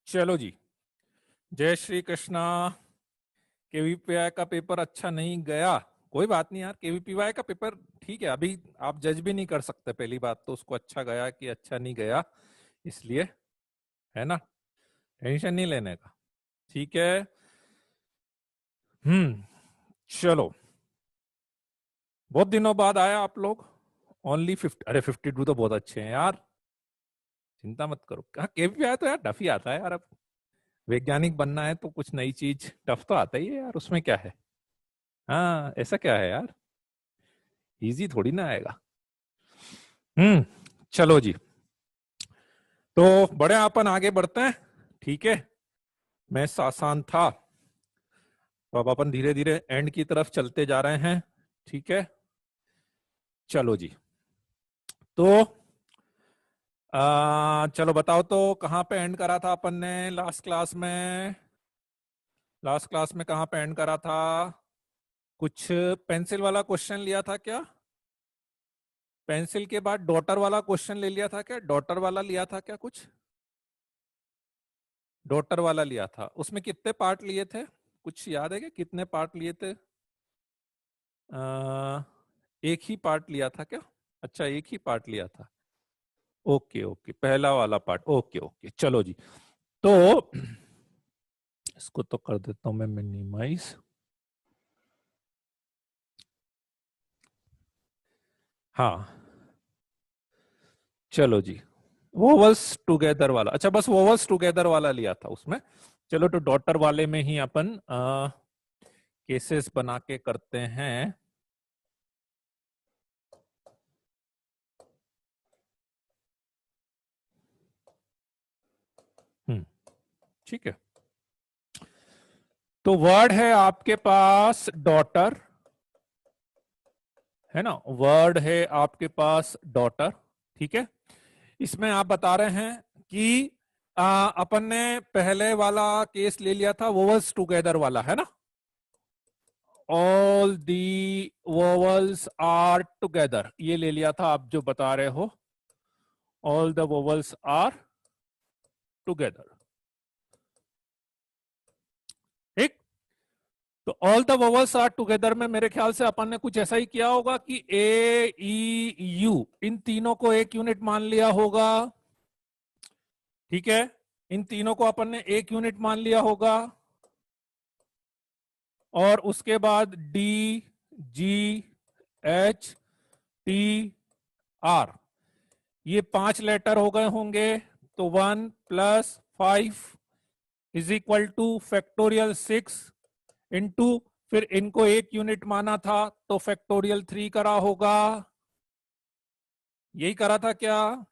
चलो जी, जय श्री कृष्णा। केवीपीआई का पेपर अच्छा नहीं गया, कोई बात नहीं यार। केवीपीआई का पेपर ठीक है, अभी आप जज भी नहीं कर सकते। पहली बात तो उसको अच्छा गया कि अच्छा नहीं गया, इसलिए है ना, टेंशन नहीं लेने का। ठीक है। चलो, बहुत दिनों बाद आया आप लोग। ओनली 50, अरे 52 तो बहुत अच्छे हैं यार, चिंता मत करो। कहा केवीपीआई तो यार टफ ही आता है यार। अब वैज्ञानिक बनना है तो कुछ नई चीज टफ तो आता ही है यार, उसमें क्या है। हाँ, ऐसा क्या है यार, इजी थोड़ी ना आएगा। चलो जी, तो बड़े अपन आगे बढ़ते हैं। ठीक है, मैं आसान था, तो अब अपन धीरे धीरे एंड की तरफ चलते जा रहे हैं। ठीक है, चलो जी। तो चलो बताओ तो कहाँ पे एंड करा था अपन ने लास्ट क्लास में। लास्ट क्लास में कहाँ पे एंड करा था? कुछ पेंसिल वाला क्वेश्चन लिया था क्या? पेंसिल के बाद डॉटर वाला क्वेश्चन ले लिया था क्या? डॉटर वाला लिया था क्या? कुछ डॉटर वाला लिया था, उसमें कितने पार्ट लिए थे? कुछ याद है क्या, कितने पार्ट लिए थे? एक ही पार्ट लिया था क्या? अच्छा, एक ही पार्ट लिया था। ओके ओके, पहला वाला पार्ट। ओके ओके, चलो जी। तो इसको तो कर देता हूं मैं मिनिमाइज। हाँ, चलो जी। वोवल्स टुगेदर वाला, अच्छा बस वोवल्स टुगेदर वाला लिया था उसमें। चलो, तो डॉटर वाले में ही अपन केसेस बना के करते हैं। ठीक है, तो वर्ड है आपके पास डॉटर, है ना। वर्ड है आपके पास डॉटर। ठीक है, इसमें आप बता रहे हैं कि अपन ने पहले वाला केस ले लिया था वोवल्स टुगेदर वाला, है ना। All the vowels are together, ये ले लिया था आप जो बता रहे हो। All the vowels are together. ठीक, तो all the vowels are together में मेरे ख्याल से अपन ने कुछ ऐसा ही किया होगा कि ए ई यू, इन तीनों को एक यूनिट मान लिया होगा। ठीक है, इन तीनों को अपन ने एक यूनिट मान लिया होगा। और उसके बाद D G H T R, ये 5 लेटर हो गए होंगे। तो 1 + 5 is equal to factorial 6 into, फिर इनको एक यूनिट माना था तो फैक्टोरियल 3 करा होगा। यही करा था क्या?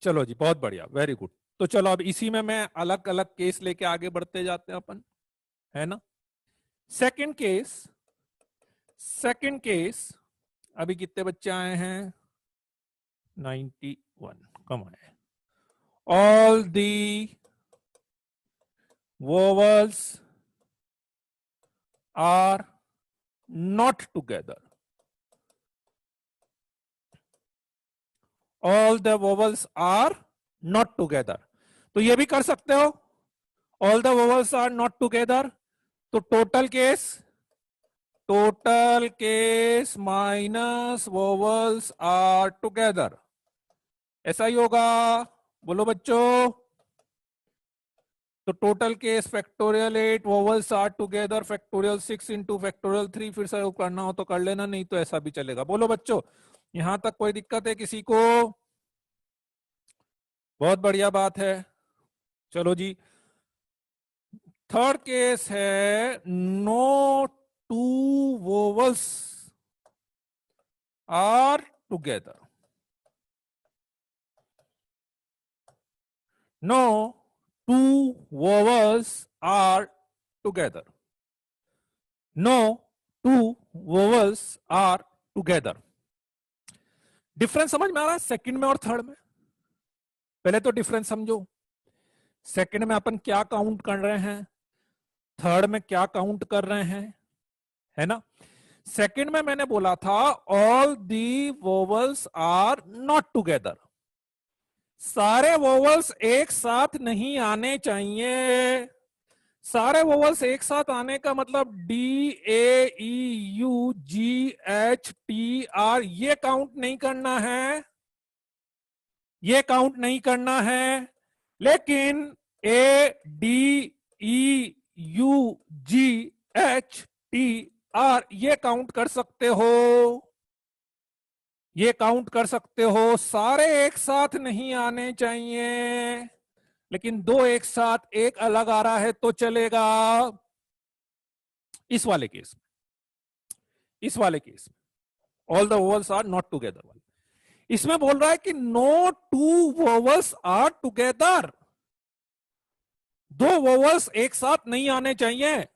चलो जी, बहुत बढ़िया, वेरी गुड। तो चलो अब इसी में मैं अलग अलग केस लेके आगे बढ़ते जाते हैं अपन, है ना। सेकंड केस, सेकंड केस, अभी कितने बच्चे आए हैं? 91 कम आए। All the vowels are not together. All the vowels are not together. तो ये भी कर सकते हो, all the vowels are not together. तो total case minus vowels are together, ऐसा ही होगा। बोलो बच्चों। तो total case factorial 8 vowels are together factorial 6 into factorial 3, फिर से करना हो तो कर लेना, नहीं तो ऐसा भी चलेगा। बोलो बच्चों, यहां तक कोई दिक्कत है किसी को? बहुत बढ़िया बात है। चलो जी, थर्ड केस है no two vowels are together. No two vowels are together. No two vowels are together. Difference समझ में आ रहा है सेकंड में और थर्ड में? पहले तो डिफरेंस समझो। सेकंड में अपन क्या काउंट कर रहे हैं, थर्ड में क्या काउंट कर रहे हैं, है ना। सेकंड में मैंने बोला था all the vowels are not together. सारे वोवल्स एक साथ नहीं आने चाहिए। सारे वोवल्स एक साथ आने का मतलब D A E you ji H T R, ये काउंट नहीं करना है, ये काउंट नहीं करना है। लेकिन A D E U ji H T R ये काउंट कर सकते हो, ये काउंट कर सकते हो। सारे एक साथ नहीं आने चाहिए, लेकिन दो एक साथ एक अलग आ रहा है तो चलेगा। इस वाले केस में, इस वाले केस में all the vowels are not together वाले, इसमें बोल रहा है कि no two vowels are together, दो वोवल्स एक साथ नहीं आने चाहिए।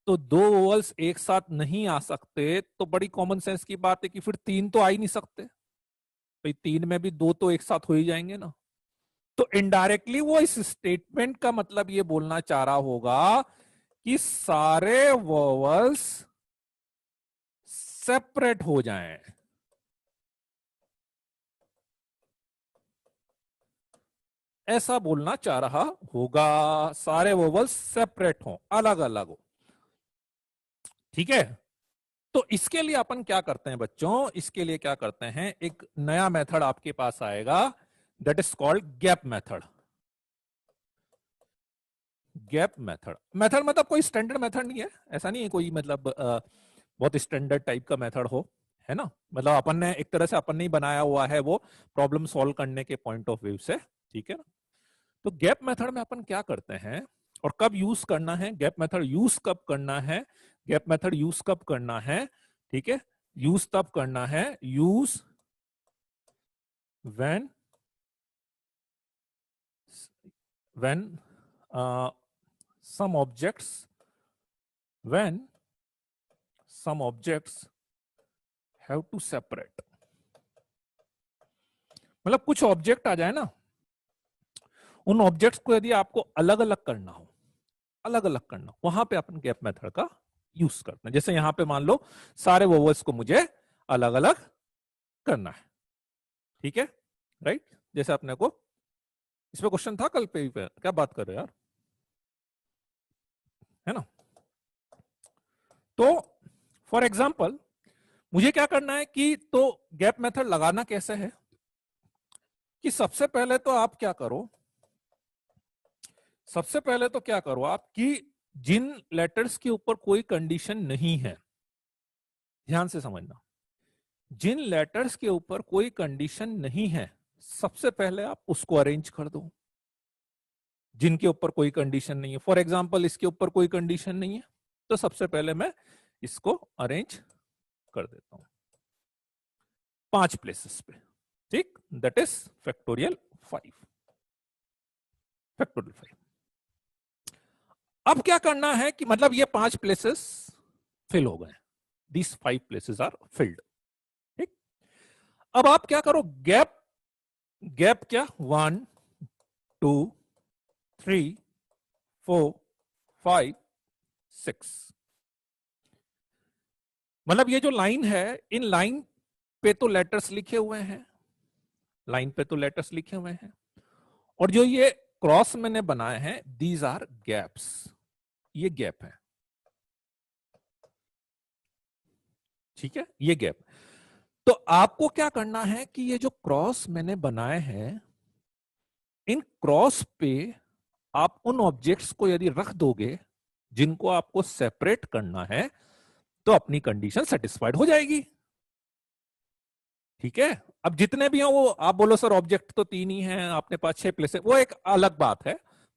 तो दो वोवल्स एक साथ नहीं आ सकते तो बड़ी कॉमन सेंस की बात है कि फिर तीन तो आ ही नहीं सकते भाई, तीन में भी दो तो एक साथ हो ही जाएंगे ना। तो इनडायरेक्टली वो इस स्टेटमेंट का मतलब ये बोलना चाह रहा होगा कि सारे वोवल्स सेपरेट हो जाएं, ऐसा बोलना चाह रहा होगा। सारे वोवल्स सेपरेट हो, अलग अलग हो। ठीक है, तो इसके लिए अपन क्या करते हैं बच्चों, इसके लिए क्या करते हैं, एक नया मेथड आपके पास आएगा, that is called gap method. Gap method, method मतलब कोई स्टैंडर्ड मेथड नहीं है, ऐसा नहीं है कोई मतलब बहुत स्टैंडर्ड टाइप का मेथड हो, है ना। मतलब अपन ने एक तरह से अपन ने बनाया हुआ है वो प्रॉब्लम सॉल्व करने के पॉइंट ऑफ व्यू से, ठीक है ना। तो गैप मेथड में अपन क्या करते हैं और कब यूज करना है, गैप मेथड यूज कब करना है, गैप मेथड यूज कब करना है, ठीक है, यूज तब करना है, use when when some objects when some objects have to separate, मतलब कुछ ऑब्जेक्ट आ जाए ना, उन ऑब्जेक्ट्स को यदि आपको अलग अलग करना हो, अलग अलग करना हो, वहां पे अपन गैप मेथड का यूज करते हैं। जैसे यहां पे मान लो सारे वोवल्स को मुझे अलग अलग करना है, ठीक है, राइट। जैसे अपने को इस पे क्वेश्चन था कल पे, क्या बात कर रहे हो यार, है ना। तो फॉर एग्जाम्पल मुझे क्या करना है कि, तो गैप मेथड लगाना कैसे है कि सबसे पहले तो आप क्या करो, सबसे पहले तो क्या करो आप कि जिन लेटर्स के ऊपर कोई कंडीशन नहीं है, ध्यान से समझना, जिन लेटर्स के ऊपर कोई कंडीशन नहीं है सबसे पहले आप उसको अरेंज कर दो। जिनके ऊपर कोई कंडीशन नहीं है, फॉर एग्जांपल इसके ऊपर कोई कंडीशन नहीं है, तो सबसे पहले मैं इसको अरेंज कर देता हूं 5 प्लेसेस पे, ठीक, दैट इज फैक्टोरियल 5, फैक्टोरियल 5। अब क्या करना है कि मतलब ये 5 प्लेसेस फिल हो गए, दिस 5 प्लेसेस आर फिल्ड, ठीक। अब आप क्या करो, गैप, गैप क्या, 1 2 3 4 5 6, मतलब ये जो लाइन है, इन लाइन पे तो लेटर्स लिखे हुए हैं, लाइन पे तो लेटर्स लिखे हुए हैं, और जो ये क्रॉस मैंने बनाए हैं दीज आर गैप्स, ये गैप है, ठीक है, ये गैप। तो आपको क्या करना है कि ये जो क्रॉस मैंने बनाए हैं, इन क्रॉस पे आप उन ऑब्जेक्ट्स को यदि रख दोगे जिनको आपको सेपरेट करना है, तो अपनी कंडीशन सेटिस्फाइड हो जाएगी, ठीक है। अब जितने भी हैं वो आप बोलो सर ऑब्जेक्ट तो 3 ही हैं, आपने पास 6 प्लेस है, वो एक अलग बात है,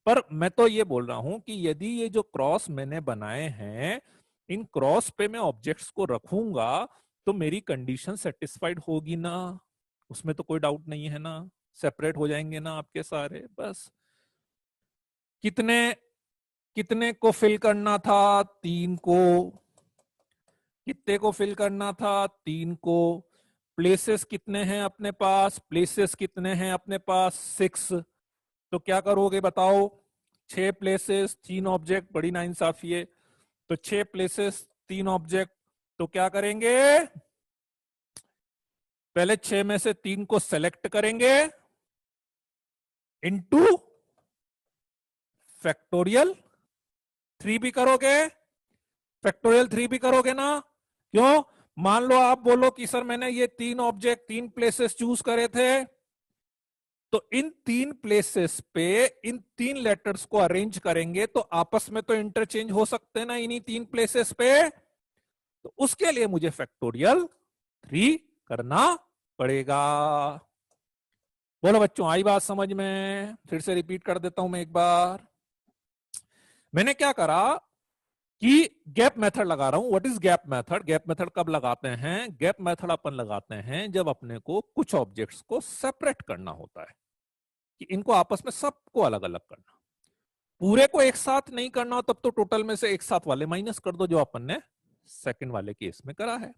पर मैं तो ये बोल रहा हूं कि यदि ये जो क्रॉस मैंने बनाए हैं, इन क्रॉस पे मैं ऑब्जेक्ट्स को रखूंगा तो मेरी कंडीशन सेटिस्फाइड होगी ना, उसमें तो कोई डाउट नहीं है ना, सेपरेट हो जाएंगे ना आपके सारे, बस। कितने कितने को फिल करना था, 3 को, कितने को फिल करना था, 3 को। प्लेसेस कितने हैं अपने पास, प्लेसेस कितने हैं अपने पास, 6। तो क्या करोगे बताओ, 6 प्लेसेस 3 ऑब्जेक्ट, बड़ी नाइंसाफी है, तो 6 प्लेसेस 3 ऑब्जेक्ट, तो क्या करेंगे, पहले 6 में से 3 को सेलेक्ट करेंगे, इंटू फैक्टोरियल 3 भी करोगे, फैक्टोरियल 3 भी करोगे ना। क्यों? मान लो आप बोलो कि सर मैंने ये 3 ऑब्जेक्ट 3 प्लेसेस चूज करे थे, तो इन 3 प्लेसेस पे इन 3 लेटर्स को अरेंज करेंगे तो आपस में तो इंटरचेंज हो सकते हैं ना इन्हीं 3 प्लेसेस पे। तो उसके लिए मुझे फैक्टोरियल 3 करना पड़ेगा। बोलो बच्चों, आई बात समझ में? फिर से रिपीट कर देता हूं मैं एक बार। मैंने क्या करा कि गैप मेथड लगा रहा हूं। What is gap method? Gap method कब लगाते हैं? गैप मेथड अपन लगाते हैं जब अपने को कुछ ऑब्जेक्ट्स को सेपरेट करना होता है, कि इनको आपस में सबको अलग अलग करना। पूरे को एक साथ नहीं करना हो तब तो टोटल में से एक साथ वाले माइनस कर दो, जो अपन ने सेकंड वाले केस में करा है।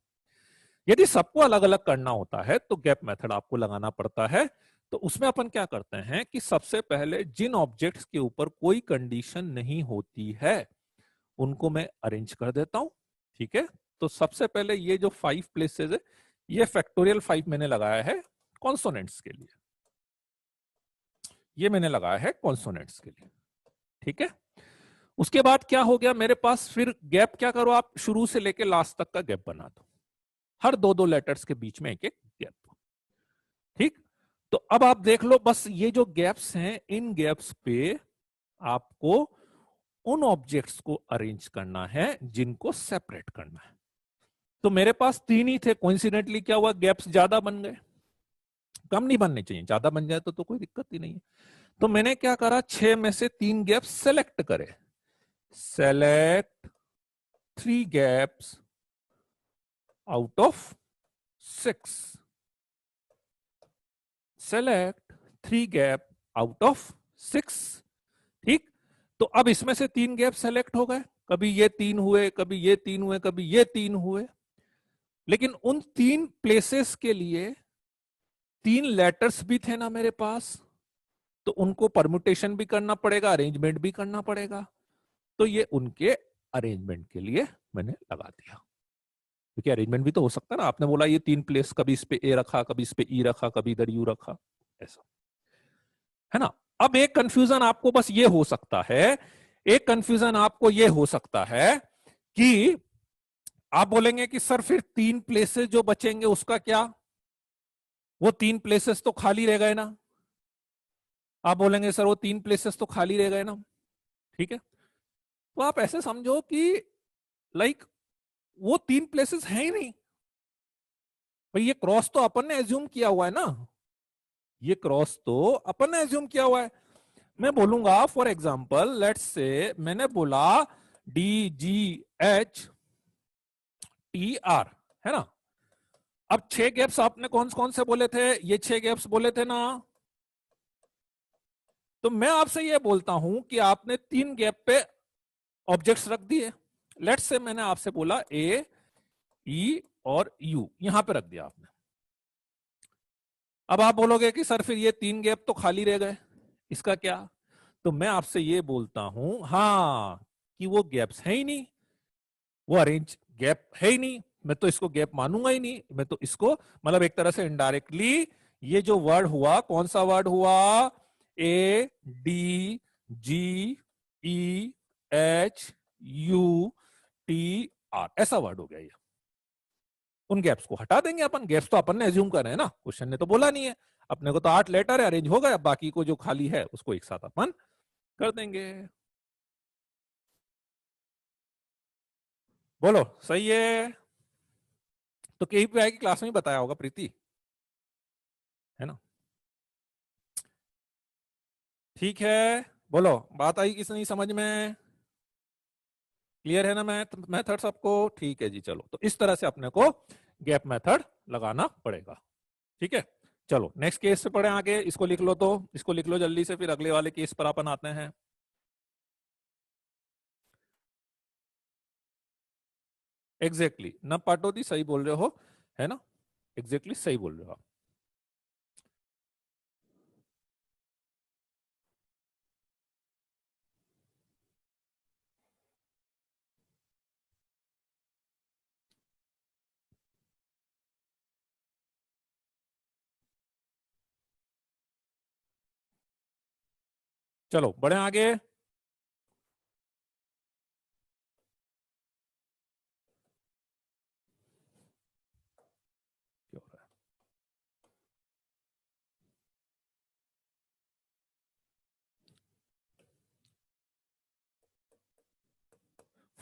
यदि सबको अलग अलग करना होता है तो गैप मेथड आपको लगाना पड़ता है। तो उसमें अपन क्या करते हैं कि सबसे पहले जिन ऑब्जेक्ट्स के ऊपर कोई कंडीशन नहीं होती है उनको मैं अरेंज कर देता हूं। ठीक है, तो सबसे पहले ये जो 5 प्लेसेस है, ये फैक्टोरियल 5 मैंने लगाया है कॉन्सोनेंट्स के लिए, ये मैंने लगाया है कॉन्सोनेंट्स के लिए। ठीक है, उसके बाद क्या हो गया मेरे पास? फिर गैप क्या करो आप, शुरू से लेके लास्ट तक का गैप बना दो, हर दो दो लेटर्स के बीच में एक एक गैप। ठीक, तो अब आप देख लो, बस ये जो गैप्स हैं इन गैप्स पे आपको उन ऑब्जेक्ट्स को अरेंज करना है जिनको सेपरेट करना है। तो मेरे पास 3 ही थे, कोइंसिडेंटली क्या हुआ, गैप्स ज्यादा बन गए। कम नहीं बनने चाहिए, ज्यादा बन जाए तो कोई दिक्कत ही नहीं है। तो मैंने क्या करा, 6 में से 3 गैप्स सेलेक्ट करे। Select 3 gaps out of 6। Select 3 gap out of 6। ठीक, तो अब इसमें से 3 गैप सेलेक्ट हो गए, कभी ये 3 हुए, कभी ये 3 हुए, कभी ये 3 हुए। लेकिन उन 3 प्लेसेस के लिए 3 लेटर्स भी थे ना मेरे पास, तो उनको परम्यूटेशन भी करना पड़ेगा, अरेंजमेंट भी करना पड़ेगा। तो ये उनके अरेंजमेंट के लिए मैंने लगा दिया, क्योंकि अरेंजमेंट भी तो हो सकता है ना। आपने बोला ये 3 प्लेस, कभी इस पे ए रखा, कभी इस पे ई रखा, कभी इधर यू रखा, ऐसा है ना। अब एक कंफ्यूजन आपको बस ये हो सकता है, एक कंफ्यूजन आपको ये हो सकता है कि आप बोलेंगे कि सर फिर 3 प्लेसेस जो बचेंगे उसका क्या? वो 3 प्लेसेस तो खाली रह गए ना। आप बोलेंगे सर वो 3 प्लेसेस तो खाली रह गए ना। ठीक है, तो आप ऐसे समझो कि लाइक वो 3 प्लेसेस हैं ही नहीं भाई। ये क्रॉस तो अपन ने एज्यूम किया हुआ है ना, ये क्रॉस तो अपन ने एज्यूम किया हुआ है। मैं बोलूंगा फॉर एग्जाम्पल, लेट्स से मैंने बोला DGHTR, है ना। अब 6 गैप्स आपने कौन कौन से बोले थे? ये 6 गैप्स बोले थे ना। तो मैं आपसे ये बोलता हूं कि आपने 3 गैप पे ऑब्जेक्ट्स रख दिए। लेट्स से मैंने आपसे बोला ए, ई और यू, यहां पे रख दिया आपने। अब आप बोलोगे कि सर फिर ये 3 गैप तो खाली रह गए, इसका क्या? तो मैं आपसे ये बोलता हूं, हाँ, कि वो गैप्स है ही नहीं, वो अरेंज गैप है ही नहीं। मैं तो इसको गैप मानूंगा ही नहीं। मैं तो इसको मतलब एक तरह से इनडायरेक्टली ये जो वर्ड हुआ, कौन सा वर्ड हुआ? ADGEHUTR, ऐसा वर्ड हो गया ये। उन गैप्स को हटा देंगे अपन। गैप्स तो अपन ने एज्यूम कर रहे हैं ना, क्वेश्चन ने तो बोला नहीं है। अपने को तो 8 लेटर है, अरेंज हो गए। अब बाकी को जो खाली है उसको एक साथ अपन कर देंगे। बोलो सही है? तो KPI की क्लास में ही बताया होगा प्रीति, है ना। ठीक है, बोलो बात आई किस नहीं समझ में? क्लियर है ना मैथ मेथड सबको? ठीक है जी, चलो। तो इस तरह से अपने को गैप मेथड लगाना पड़ेगा। ठीक है, चलो नेक्स्ट केस से पढ़े आगे। इसको लिख लो, तो इसको लिख लो जल्दी से, फिर अगले वाले केस पर अपन आते हैं। एग्जैक्टली न पाटोदी, सही बोल रहे हो, है ना। एग्जैक्टली सही बोल रहे हो आप। चलो बढ़े आगे।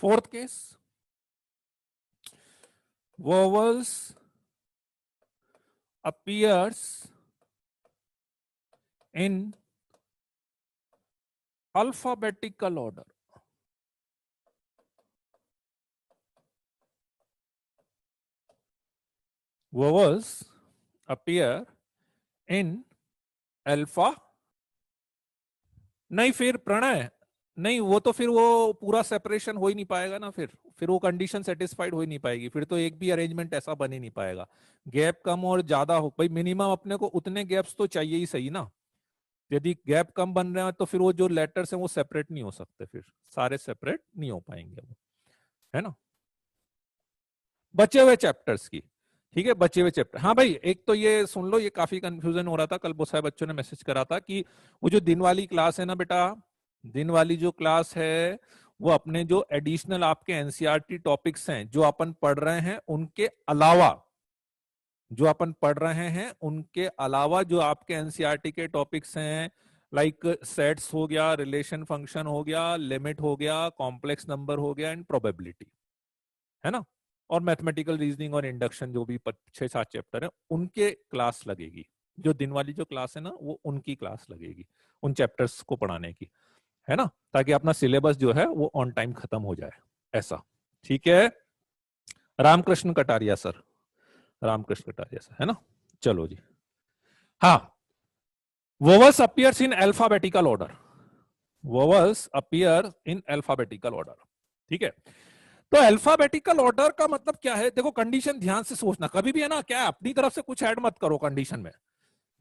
Fourth case, vowels appears in alphabetical order. Vowels appear in alpha, नहीं फिर प्रणय, नहीं वो तो फिर वो पूरा सेपरेशन हो ही नहीं पाएगा ना, फिर वो कंडीशन सेटिस्फाइड हो ही नहीं पाएगी, फिर तो एक भी अरेंजमेंट ऐसा बन ही नहीं पाएगा। गैप कम और ज्यादा हो, भाई मिनिमम अपने को उतने गैप्स तो चाहिए ही सही ना। यदि गैप कम बन रहे हैं तो फिर वो जो लेटर्स हैं वो सेपरेट नहीं हो सकते, फिर सारे सेपरेट नहीं हो पाएंगे वो, है ना। बचे हुए चैप्टर्स की, ठीक है, बचे हुए चैप्टर। हाँ भाई एक तो ये सुन लो, ये काफी कंफ्यूजन हो रहा था कल, बहुत सारे बच्चों ने मैसेज करा था कि वो जो दिन वाली क्लास है ना बेटा, दिन वाली जो क्लास है वो अपने जो एडिशनल आपके एनसीईआरटी टॉपिक्स हैं जो अपन पढ़ रहे हैं उनके अलावा, जो अपन पढ़ रहे हैं उनके अलावा जो आपके एनसीईआरटी के टॉपिक्स हैं, लाइक सेट्स हो गया, रिलेशन फंक्शन हो गया, लिमिट हो गया, कॉम्प्लेक्स नंबर हो गया एंड प्रोबेबिलिटी, है ना, और मैथमेटिकल रीजनिंग और इंडक्शन जो भी 6-7 चैप्टर है उनके क्लास लगेगी। जो दिन वाली जो क्लास है ना वो उनकी क्लास लगेगी उन चैप्टर्स को पढ़ाने की, है ना, ताकि अपना सिलेबस जो है वो ऑन टाइम खत्म हो जाए, ऐसा। ठीक है, रामकृष्ण कटारिया सर, रामकृष्ण कटारिया सर, है ना। चलो जी, हाँ, vowels appears in alphabetical order, vowels appear in alphabetical order, ठीक है। तो अल्फाबेटिकल ऑर्डर का मतलब क्या है, देखो कंडीशन ध्यान से सोचना, कभी भी है ना क्या अपनी तरफ से कुछ ऐड मत करो कंडीशन में,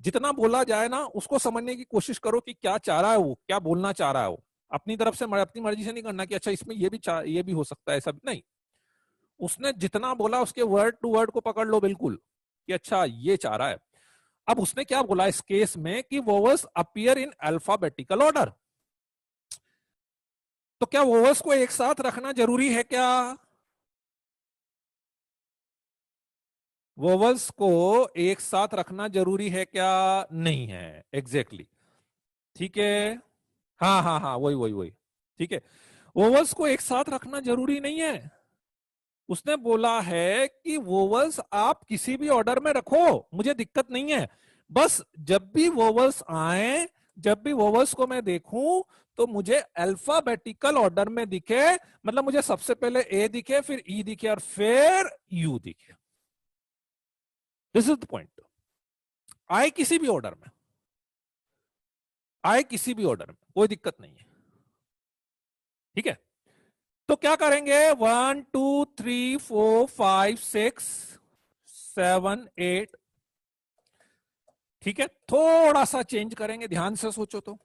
जितना बोला जाए ना उसको समझने की कोशिश करो कि क्या चाह रहा है वो, क्या बोलना चाह रहा है वो, अपनी तरफ से अपनी मर्जी से नहीं करना कि अच्छा इसमें ये भी हो सकता है, ऐसा नहीं। उसने जितना बोला उसके वर्ड टू वर्ड को पकड़ लो बिल्कुल कि अच्छा ये चाह रहा है। अब उसने क्या बोला इस केस में कि vowels appear in alphabetical order, तो क्या वोवल्स को एक साथ रखना जरूरी है क्या? वोवल्स को एक साथ रखना जरूरी है क्या? नहीं है, एग्जैक्टली exactly. ठीक है, हाँ हाँ हाँ, वही वही वही, ठीक है। वोवल्स को एक साथ रखना जरूरी नहीं है, उसने बोला है कि वोवल्स आप किसी भी ऑर्डर में रखो, मुझे दिक्कत नहीं है, बस जब भी वोवल्स आए, जब भी वोवल्स को मैं देखूं तो मुझे अल्फाबेटिकल ऑर्डर में दिखे, मतलब मुझे सबसे पहले ए दिखे, फिर ई दिखे और फिर यू दिखे। This is the point. आए किसी भी ऑर्डर में, आए किसी भी ऑर्डर में, कोई दिक्कत नहीं है, ठीक है। तो क्या करेंगे, 1 2 3 4 5 6 7 8, ठीक है, थोड़ा सा चेंज करेंगे, ध्यान से सोचो तो।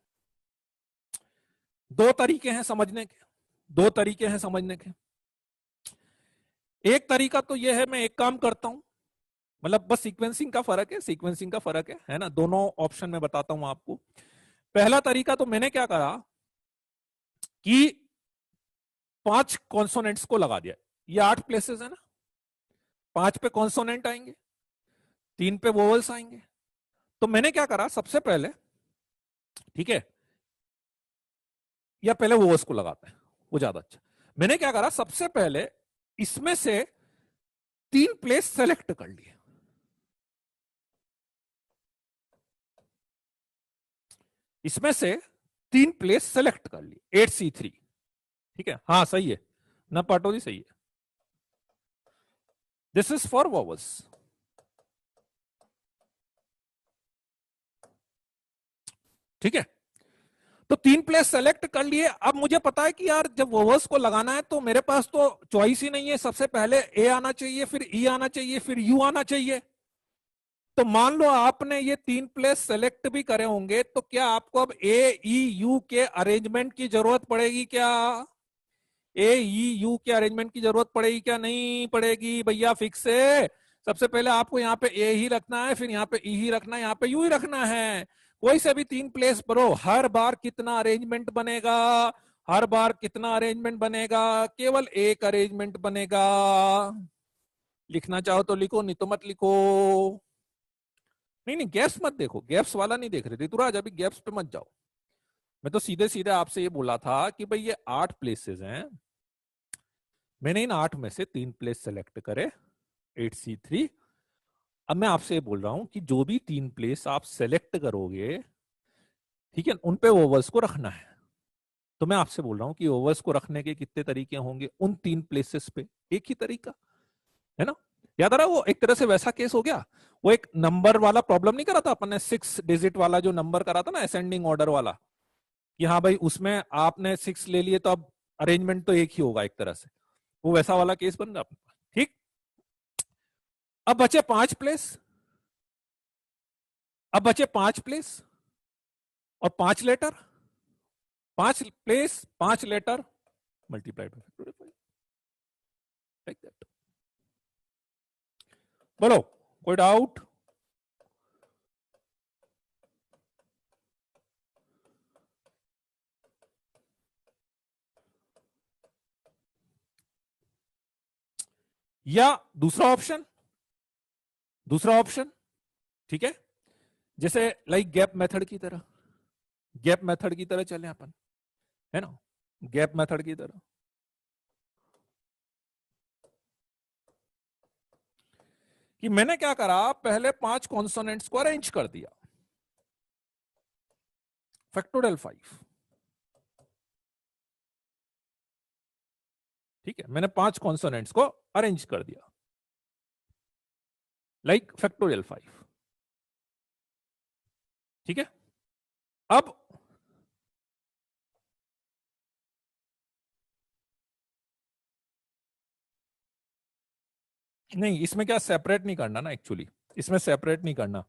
दो तरीके हैं समझने के, दो तरीके हैं समझने के। एक तरीका तो यह है, मैं एक काम करता हूं, मतलब बस सीक्वेंसिंग का फर्क है, सीक्वेंसिंग का फर्क है ना, दोनों ऑप्शन में बताता हूं आपको। पहला तरीका तो मैंने क्या करा कि 5 कॉन्सोनेंट्स को लगा दिया, ये 8 प्लेसेस है ना, 5 पे कॉन्सोनेंट आएंगे, 3 पे वोवल्स आएंगे। तो मैंने क्या करा सबसे पहले, ठीक है, या पहले वोवल्स को लगाते हैं वो ज्यादा अच्छा। मैंने क्या करा सबसे पहले इसमें से 3 प्लेस सेलेक्ट कर लिए, इसमें से 3 प्लेस सेलेक्ट कर लिए, 8C3, ठीक है, हाँ सही है ना पाटोजी, सही है। दिस इज फॉर वोवल्स, ठीक है। तो 3 प्लेस सेलेक्ट कर लिए। अब मुझे पता है कि यार जब वोवल्स को लगाना है तो मेरे पास तो चॉइस ही नहीं है, सबसे पहले ए आना चाहिए, फिर ई आना चाहिए, फिर यू आना चाहिए। तो मान लो आपने ये 3 प्लेस सेलेक्ट भी करे होंगे, तो क्या आपको अब ए ई यू के अरेंजमेंट की जरूरत पड़ेगी क्या? ए ई यू के अरेंजमेंट की जरूरत पड़ेगी क्या? नहीं पड़ेगी भैया, फिक्स है। सबसे पहले आपको यहाँ पे ए ही रखना है, फिर यहाँ पे ई ही रखना है, यहाँ पे यू ही रखना है। कोई से भी 3 प्लेस भरो, हर बार कितना अरेंजमेंट बनेगा, हर बार कितना अरेंजमेंट बनेगा, केवल एक अरेंजमेंट बनेगा। लिखना चाहो तो लिखो, नहीं तो मत लिखो। नहीं नहीं, गैप्स मत देखो, गैप्स वाला नहीं देख रहे ऋतुराज, अभी गैप्स पे मत जाओ। मैं तो सीधे सीधे आपसे ये बोला था कि भाई ये 8 प्लेसेस हैं, मैंने इन 8 में से 3 प्लेस सेलेक्ट करे, 8C3। अब मैं आपसे ये बोल रहा हूं कि जो भी 3 प्लेस आप सेलेक्ट करोगे, ठीक है, उन पे ओवर्स को रखना है। तो मैं आपसे बोल रहा हूं कि ओवर्स को रखने के कितने तरीके होंगे उन 3 प्लेसेस पे? एक ही तरीका है ना। याद आ रहा है, वो एक तरह से वैसा केस हो गया, वो एक नंबर वाला प्रॉब्लम नहीं करा था अपन ने, 6 डिजिट वाला जो नंबर करा था ना, असेंडिंग ऑर्डर वाला, कि हाँ भाई उसमें आपने 6 ले लिए तो अब अरेंजमेंट तो एक ही होगा एक तरह से, वो वैसा वाला केस बन रहा। ठीक, अब बचे 5 प्लेस, अब बचे 5 प्लेस और 5 letter, 5 place 5 letter multiplied by like that. बोलो, कोई डाउट? या दूसरा ऑप्शन, दूसरा ऑप्शन, ठीक है, जैसे लाइक गैप मेथड की तरह, गैप मेथड की तरह चले अपन, है ना, गैप मेथड की तरह। कि मैंने क्या करा, पहले 5 कॉन्सोनेंट्स को अरेंज कर दिया, फैक्टोरियल 5, ठीक है, मैंने 5 कॉन्सोनेंट्स को अरेंज कर दिया लाइक फैक्टोरियल 5, ठीक है। अब नहीं, इसमें क्या सेपरेट नहीं करना ना, एक्चुअली इसमें सेपरेट नहीं करना,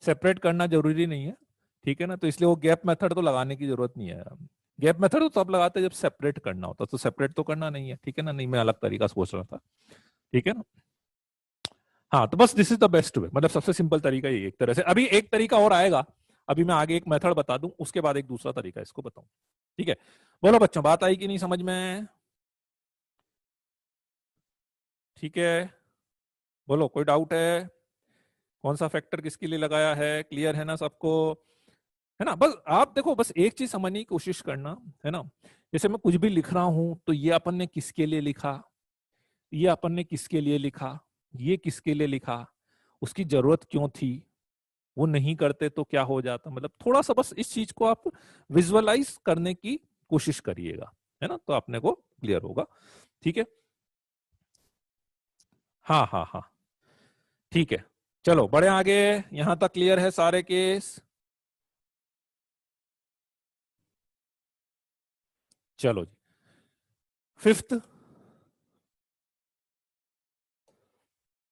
सेपरेट करना जरूरी नहीं है, ठीक है ना, तो इसलिए वो गैप मेथड तो लगाने की जरूरत नहीं है। गैप मेथड तो तब लगाते हैं जब सेपरेट करना होता, तो सेपरेट तो करना नहीं है, ठीक है ना, नहीं मैं अलग तरीका सोच रहा था, ठीक है ना। हाँ, तो बस this is the best way, मतलब सबसे सिंपल तरीका ये एक तरह से। अभी एक तरीका और आएगा, अभी मैं आगे एक मेथड बता दूं, उसके बाद एक दूसरा तरीका इसको बताऊं, ठीक है। बोलो बच्चों, बात आई कि नहीं समझ में? ठीक है, बोलो, कोई डाउट है? कौन सा फैक्टर किसके लिए लगाया है, क्लियर है ना सबको? है ना, बस आप देखो, बस एक चीज समझने की कोशिश करना, है ना। जैसे मैं कुछ भी लिख रहा हूं तो ये अपन ने किसके लिए लिखा, ये अपन ने किसके लिए लिखा, ये किसके लिए लिखा, उसकी जरूरत क्यों थी, वो नहीं करते तो क्या हो जाता, मतलब थोड़ा सा बस इस चीज को आप विजुअलाइज करने की कोशिश करिएगा, है ना, तो अपने को क्लियर होगा, ठीक है। हाँ हाँ हाँ, ठीक है, चलो बढ़े आगे, यहां तक क्लियर है सारे केस? चलो जी, फिफ्थ,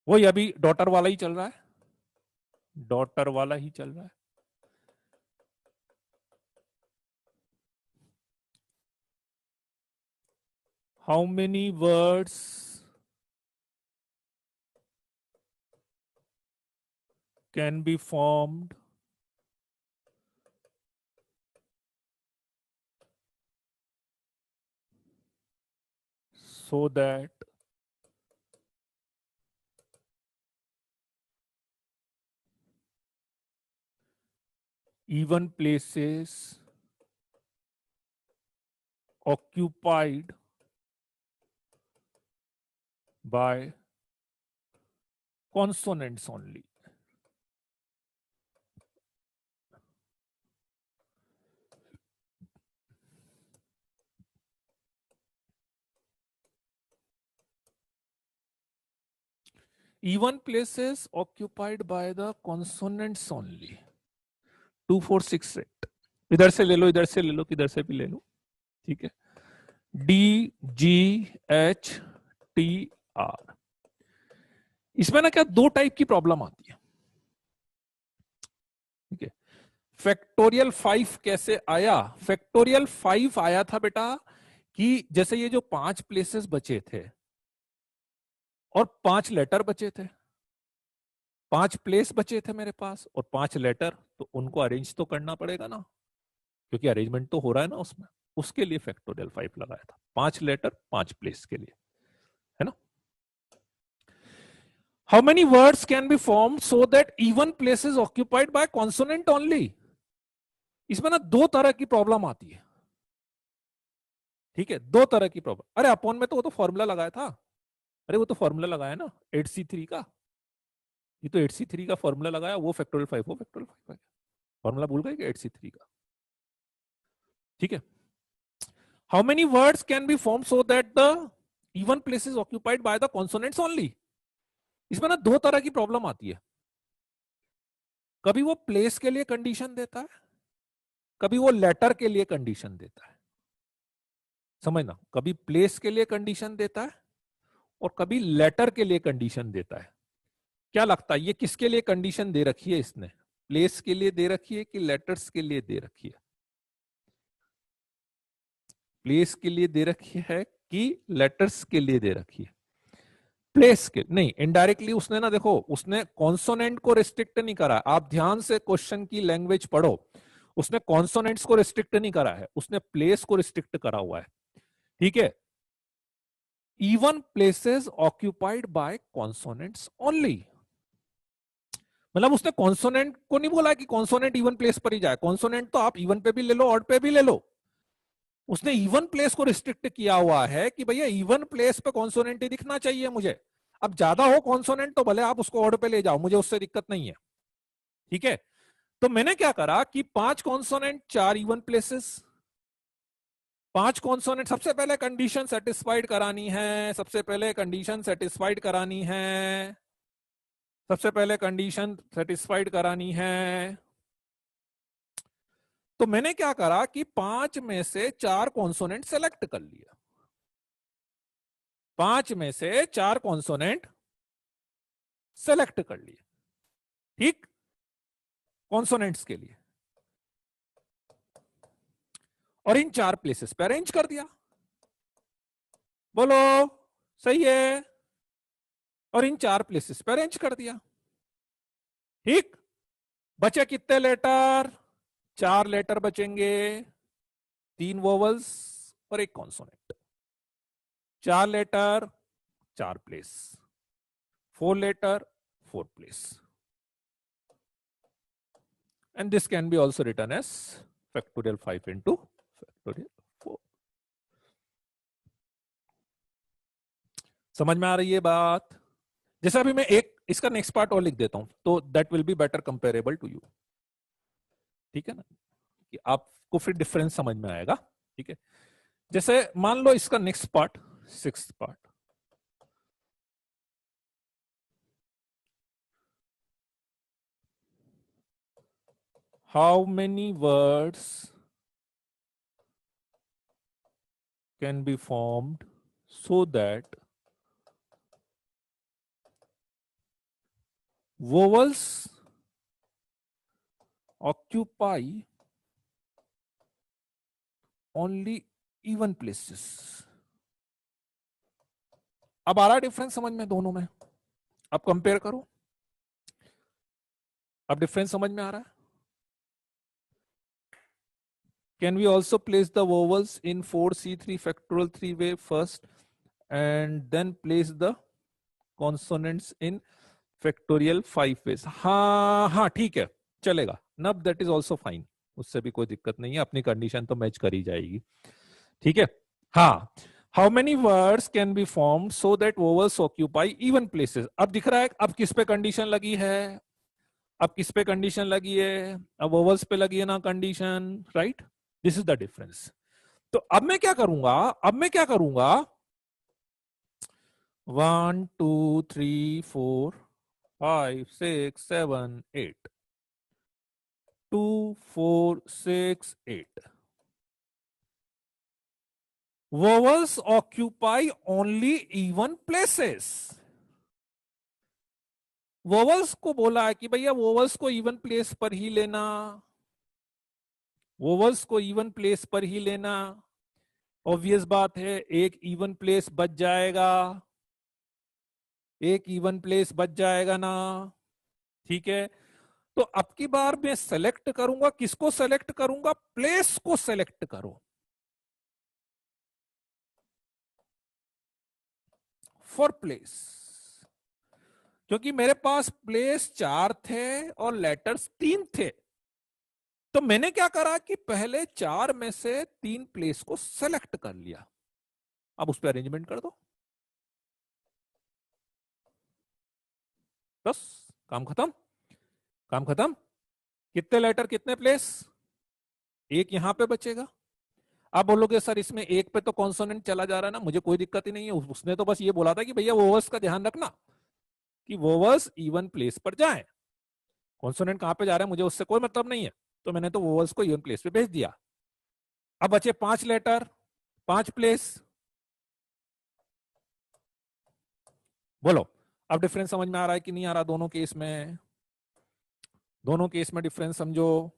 वही अभी डॉटर वाला ही चल रहा है, डॉटर वाला ही चल रहा है। How many words can be formed so that even places occupied by consonants only. Even places occupied by the consonants only. 2 4 6 8, इधर से ले लो, इधर से ले लो, किधर से भी ले लो, ठीक है। DGHTR, इसमें ना क्या 2 टाइप की प्रॉब्लम आती है, ठीक है। फैक्टोरियल 5 कैसे आया? फैक्टोरियल 5 आया था बेटा कि जैसे ये जो 5 प्लेसेस बचे थे और 5 लेटर बचे थे, 5 प्लेस बचे थे मेरे पास और 5 लेटर, तो उनको अरेंज तो करना पड़ेगा ना, क्योंकि अरेंजमेंट तो हो रहा है ना उसमें। उसके लिए फैक्टोरियल 5 लगाया था, 5 लेटर 5 प्लेस के लिए, है ना। How many words can be form so that even place is occupied by consonant only. इसमें ना 2 तरह की प्रॉब्लम आती है, ठीक है, 2 तरह की प्रॉब्लम। अरे अपॉन में तो वो तो फॉर्मूला लगाया था, अरे वो तो फॉर्मूला लगाया ना 8C3 का, ये तो 8C3 का फॉर्मूला लगाया, वो फैक्टोरियल 5, वो फैक्टोरियल 5 फॉर्मूला भूल गए कि 8C3 का, ठीक है। How many words can be form so that the even place is occupied by the consonants only. इसमें ना 2 तरह की प्रॉब्लम आती है, कभी वो प्लेस के लिए कंडीशन देता है, कभी वो लेटर के लिए कंडीशन देता है। समझना, कभी प्लेस के लिए कंडीशन देता है और कभी लेटर के लिए कंडीशन देता है। क्या लगता है ये किसके लिए कंडीशन दे रखी है इसने, प्लेस के लिए दे रखी है कि लेटर्स के लिए दे रखी है? प्लेस के लिए दे रखी है कि लेटर्स के लिए दे रखी है? प्लेस के नहीं, इनडायरेक्टली उसने ना, देखो उसने कॉन्सोनेंट को रिस्ट्रिक्ट नहीं करा। आप ध्यान से क्वेश्चन की लैंग्वेज पढ़ो, उसने कॉन्सोनेंट्स को रिस्ट्रिक्ट नहीं करा है, उसने प्लेस को रिस्ट्रिक्ट करा हुआ है, ठीक है। Even places occupied by consonants only, मतलब उसने कॉन्सोनेंट को नहीं बोला कि कॉन्सोनेंट इवन प्लेस पर ही जाए, कॉन्सोनेंट तो आप इवन पे भी ले लो, ऑड पे भी ले लो। उसने इवन प्लेस को रिस्ट्रिक्ट किया हुआ है कि भैया इवन प्लेस पे कॉन्सोनेंट ही दिखना चाहिए मुझे। अब ज्यादा हो कॉन्सोनेंट तो भले आप उसको ऑड पे ले जाओ, मुझे उससे दिक्कत नहीं है, ठीक है। तो मैंने क्या करा कि 5 कॉन्सोनेंट 4 इवन प्लेसेस, 5 कॉन्सोनेंट। सबसे पहले कंडीशन सेटिस्फाइड करानी है, सबसे पहले कंडीशन सेटिस्फाइड करानी है, सबसे पहले कंडीशन सेटिस्फाइड करानी है। तो मैंने क्या करा कि 5 में से 4 कॉन्सोनेंट सेलेक्ट कर लिया, 5 में से 4 कॉन्सोनेंट सेलेक्ट कर लिए, ठीक, कॉन्सोनेंट्स के लिए, और इन 4 प्लेसेस पे अरेंज कर दिया। बोलो सही है, और इन 4 प्लेसेस पे अरेंज कर दिया, ठीक। बचे कितने लेटर? 4 लेटर बचेंगे, 3 वोवल्स और 1 consonant. 4 letter 4 place, 4 letter 4 place, and this can be also written as factorial 5 into factorial 4। समझ में आ रही है बात? जैसे अभी मैं एक इसका नेक्स्ट पार्ट और लिख देता हूं, तो that will be better comparable to you, ठीक है ना, कि आपको फिर डिफरेंस समझ में आएगा, ठीक है। जैसे मान लो इसका next part, 6th part, how many words can be formed so that vowels occupy only even places। अब आ रहा डिफरेंस समझ में दोनों में? अब कंपेयर करो, अब डिफरेंस समझ में आ रहा है? Can we also place the vowels in 4C3 factorial 3 way first and then place the consonants in factorial 5 ways? हाँ हाँ ठीक है, चलेगा, नब दैट इज ऑल्सो फाइन, उससे भी कोई दिक्कत नहीं है, अपनी कंडीशन तो मैच कर ही जाएगी, ठीक है। हाँ, how many words can be form so that vowels occupy even places. अब दिख रहा है अब किस पे कंडीशन लगी है, अब किस पे कंडीशन लगी है, अब वोवल्स पे लगी है ना condition, right. This is the difference. तो अब मैं क्या करूंगा, अब मैं क्या करूंगा, 1 2 3 4 5 6 7 8, 2 4 6 8, vowels occupy only even places। Vowels को बोला है कि भैया वोवल्स को इवन प्लेस पर ही लेना, वोवल्स को इवन प्लेस पर ही लेना। ऑब्वियस बात है, एक इवन प्लेस बच जाएगा, एक इवन प्लेस बच जाएगा ना, ठीक है, तो अब की बार मैं सेलेक्ट करूंगा, किसको सेलेक्ट करूंगा? प्लेस को सेलेक्ट करो, फॉर प्लेस, क्योंकि मेरे पास प्लेस 4 थे और लेटर्स 3 थे। तो मैंने क्या करा कि पहले 4 में से 3 प्लेस को सेलेक्ट कर लिया। अब उस पर अरेंजमेंट कर दो, बस काम खत्म, काम खत्म। कितने लेटर कितने प्लेस? एक यहां पे बचेगा। आप बोलोगे सर इसमें एक पे तो कॉन्सोनेंट चला जा रहा है ना, मुझे कोई दिक्कत ही नहीं है, उसने तो बस ये बोला था कि भैया वोवल्स का ध्यान रखना कि वोवल्स इवन प्लेस पर जाए, कॉन्सोनेंट कहां पे जा रहा है मुझे उससे कोई मतलब नहीं है, तो मैंने तो वोवल्स को इवन प्लेस पे भेज दिया। अब बचे 5 लेटर, 5 प्लेस। बोलो अब डिफरेंस समझ में आ रहा है कि नहीं आ रहा? दोनों केस में, दोनों केस में डिफरेंस समझो।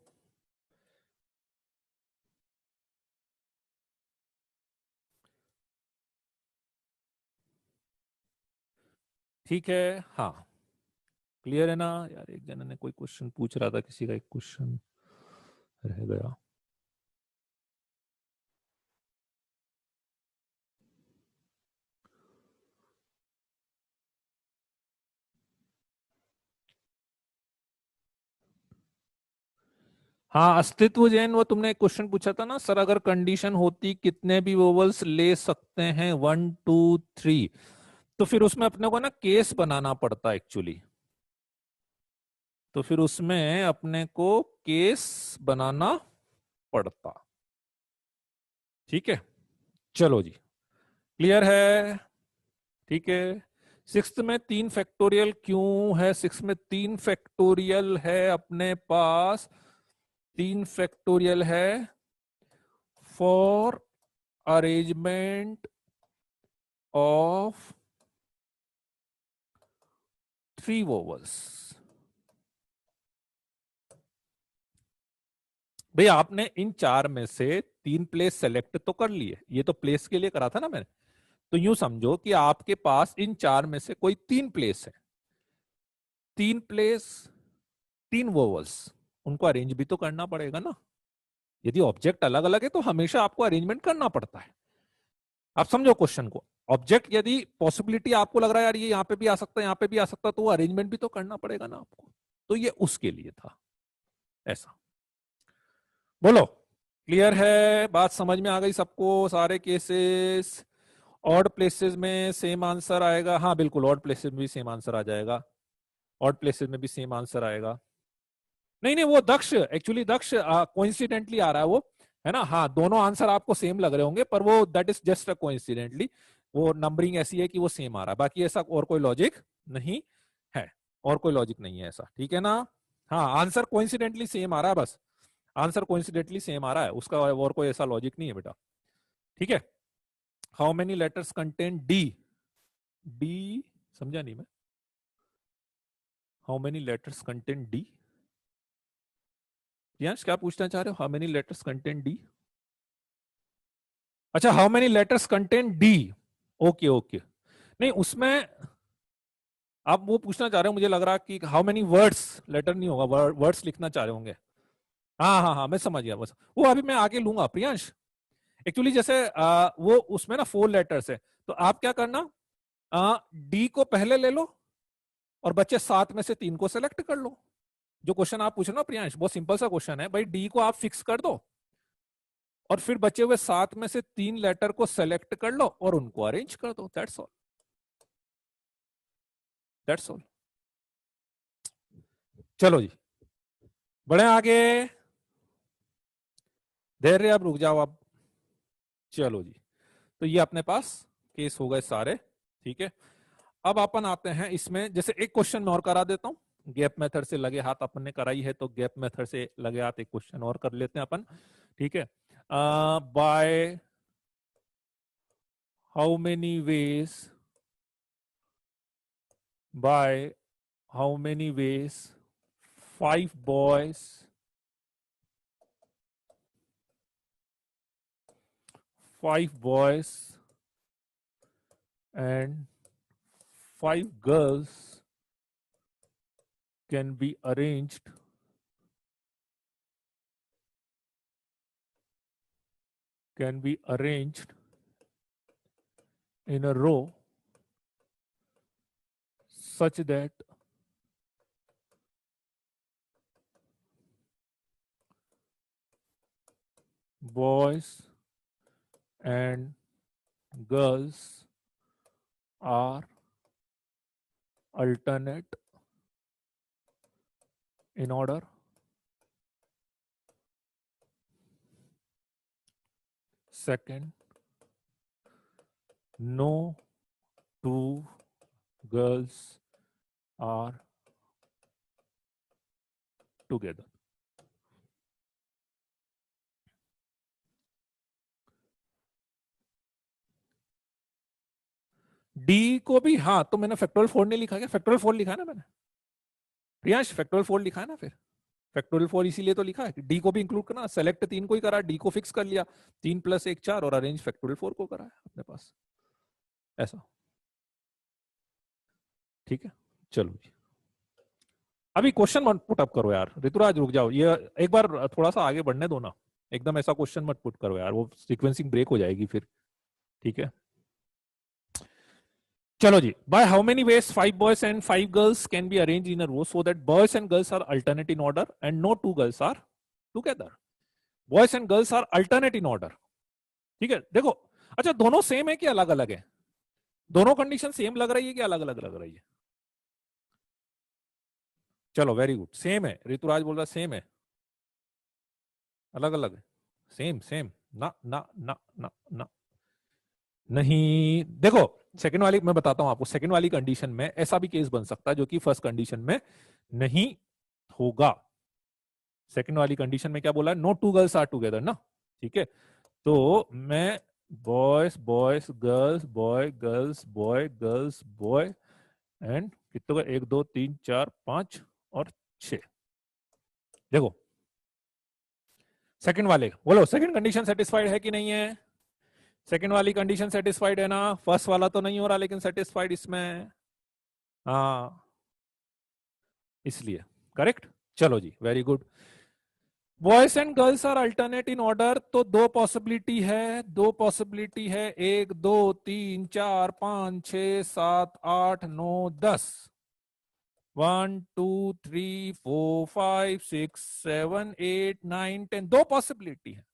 ठीक है, हाँ क्लियर है ना यार? एक जन ने कोई क्वेश्चन पूछ रहा था, किसी का एक क्वेश्चन रह गया। हाँ अस्तित्व जैन, वो तुमने एक क्वेश्चन पूछा था ना सर, अगर कंडीशन होती कितने भी वोवल्स ले सकते हैं 1 2 3, तो फिर उसमें अपने को ना केस बनाना पड़ता एक्चुअली, तो फिर उसमें अपने को केस बनाना पड़ता। ठीक है, चलो जी, क्लियर है? ठीक है, सिक्स्थ में 3 फैक्टोरियल क्यों है? सिक्स में 3 फैक्टोरियल है अपने पास, 3 फैक्टोरियल है फॉर अरेंजमेंट ऑफ 3 वोवल्स। भैया आपने इन 4 में से 3 प्लेस सेलेक्ट तो कर लिए, ये तो प्लेस के लिए करा था ना मैंने, तो यूं समझो कि आपके पास इन 4 में से कोई 3 प्लेस है, 3 प्लेस 3 वोवल्स, उनको अरेंज भी तो करना पड़ेगा ना। यदि ऑब्जेक्ट अलग अलग है तो हमेशा आपको अरेंजमेंट करना पड़ता है। आप समझो क्वेश्चन को, ऑब्जेक्ट यदि पॉसिबिलिटी आपको लग रहा है यार ये यहाँ पे भी आ सकता है, यहाँ पे भी आ सकता है, तो वो अरेंजमेंट भी तो करना पड़ेगा ना आपको, तो ये उसके लिए था ऐसा। बोलो क्लियर है? बात समझ में आ गई सबको? सारे केसेस ऑड प्लेसेस में सेम आंसर आएगा? हाँ बिल्कुल, ऑड प्लेसेस में भी सेम आंसर आ जाएगा, ऑड प्लेसेस में भी सेम आंसर आएगा। नहीं नहीं, वो दक्ष एक्चुअली, दक्ष कोइंसिडेंटली आ रहा है वो, है ना? हाँ दोनों आंसर आपको सेम लग रहे होंगे, पर वो that is just a coincidentally, वो नंबरिंग ऐसी है कि वो सेम आ रहा है, बाकी ऐसा और कोई लॉजिक नहीं है, और कोई लॉजिक नहीं है ऐसा, ठीक है ना? हाँ आंसर कोइंसिडेंटली सेम आ रहा है बस, आंसर कोइंसिडेंटली सेम आ रहा है उसका, और कोई ऐसा लॉजिक नहीं है बेटा। ठीक है, how many letters contain D? D समझा नहीं मैं, how many letters contain D? Yash क्या पूछना चाह रहे हो? How many letters contain D? अच्छा how many letters contain D, okay okay. नहीं उसमें आप वो पूछना चाह रहे हो, मुझे लग रहा कि हाउ मेनी वर्ड्स, लेटर नहीं होगा, वर्ड्स लिखना चाह रहे होंगे। हाँ हाँ हाँ मैं समझ गया, बस वो अभी मैं आगे लूंगा प्रियांश। एक्चुअली जैसे वो उसमें ना 4 लेटर्स है, तो आप क्या करना, डी को पहले ले लो और बच्चे 7 में से 3 को सेलेक्ट कर लो। जो क्वेश्चन आप पूछ रहे हो ना प्रियांश, बहुत सिंपल सा क्वेश्चन है भाई, डी को आप फिक्स कर दो और फिर बचे हुए 7 में से 3 लेटर को सेलेक्ट कर लो और उनको अरेंज कर दो, दैट्स ऑल, दैट्स ऑल। चलो जी बढ़े आगे, धैर्य अब रुक जाओ आप। चलो जी, तो ये अपने पास केस हो गए सारे, ठीक है। अब अपन आते हैं इसमें, जैसे एक क्वेश्चन में और करा देता हूं, गैप मेथड से लगे हाथ अपन ने कराई है, तो गैप मेथड से लगे हाथ एक क्वेश्चन और कर लेते हैं अपन, ठीक है। Bye how many veg, by how many ways 5 boys, 5 boys and 5 girls can be arranged in a row such that boys and girls are alternate in order. Second, no two girls are together. D को भी, हाँ तो मैंने factorial 4 नहीं लिखा क्या? Factorial 4 लिखा है ना मैंने, प्रियांश फैक्टोरियल 4 लिखा है ना, फिर फैक्टोरियल 4 इसीलिए तो लिखा है कि डी को भी इंक्लूड करना। सेलेक्ट 3 को ही करा, डी को फिक्स कर लिया, 3 + 1 4 और अरेंज फैक्टोरियल 4 को करा है अपने पास, ऐसा। ठीक है, चलो जी, अभी क्वेश्चन मत पुट अप करो यार, ऋतुराज रुक जाओ, ये एक बार थोड़ा सा आगे बढ़ने दो ना, एकदम ऐसा क्वेश्चन मत पुट करो यार, वो सीक्वेंसिंग ब्रेक हो जाएगी फिर। ठीक है, चलो जी, by how many ways 5 boys and 5 girls can be arrange in a row so that boys and girls are alternate in order and no two girls are together. Boys and girls are alternate in order. ठीक है, देखो, अच्छा दोनों same है कि अलग अलग है? दोनों कंडीशन सेम लग रही है कि अलग अलग लग रही है? चलो वेरी गुड, सेम है, ऋतुराज बोल रहा सेम है, अलग अलग है? सेम सेम, ना ना ना ना ना, नहीं। देखो, सेकंड वाली मैं बताता हूं आपको, सेकंड वाली कंडीशन में ऐसा भी केस बन सकता है जो कि फर्स्ट कंडीशन में नहीं होगा। सेकंड वाली कंडीशन में क्या बोला है? No two girls are together ना। ठीक है, तो मैं boys boys girls boy girls boy girls boy and कितने का, 1 2 3 4 5 और 6। देखो सेकंड वाले, बोलो सेकंड कंडीशन सेटिस्फाइड है कि नहीं है? सेकंड वाली कंडीशन सेटिस्फाइड है ना? फर्स्ट वाला तो नहीं हो रहा लेकिन सेटिस्फाइड इसमें, हाँ इसलिए करेक्ट। चलो जी, very good. Boys and girls are alternate in order, तो दो पॉसिबिलिटी है, दो पॉसिबिलिटी है, 1 2 3 4 5 6 7 8 9 10, 1 2 3 4 5 6 7 8 9 10, दो पॉसिबिलिटी है।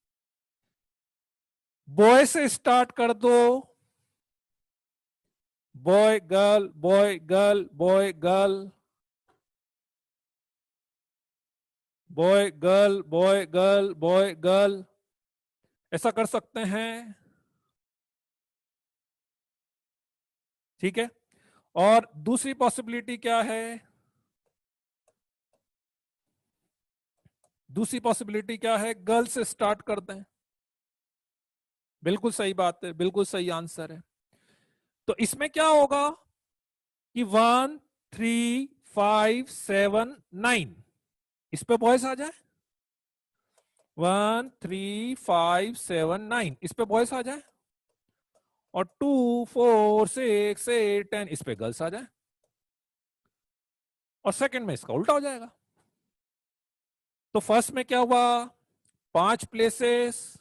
बॉय से स्टार्ट कर दो, boy girl boy girl boy girl boy girl boy girl boy girl, ऐसा कर सकते हैं। ठीक है, और दूसरी पॉसिबिलिटी क्या है? दूसरी पॉसिबिलिटी क्या है? गर्ल से स्टार्ट कर दें। बिल्कुल सही बात है, बिल्कुल सही आंसर है। तो इसमें क्या होगा कि 1 3 5 7 9, इस पे बॉयज आ जाए, 1 3 5 7 9 इस पे बॉयज आ जाए, और 2 4 6 8 10 इस पे गर्ल्स आ जाए, और सेकंड में इसका उल्टा हो जाएगा। तो फर्स्ट में क्या हुआ? 5 places,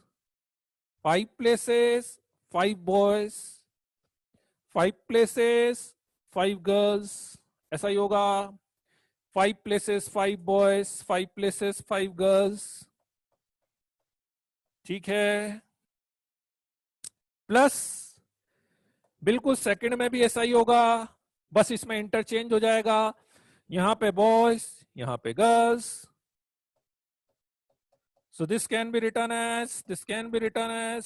5 places 5 boys, 5 places 5 girls, ऐसा ही होगा। 5 प्लेसेस 5 बॉयज, 5 प्लेसेस 5 गर्ल्स। ठीक है, प्लस बिल्कुल सेकंड में भी ऐसा ही होगा, बस इसमें इंटरचेंज हो जाएगा, यहां पे बॉयज यहां पे girls. So this can be written as, this can be written as,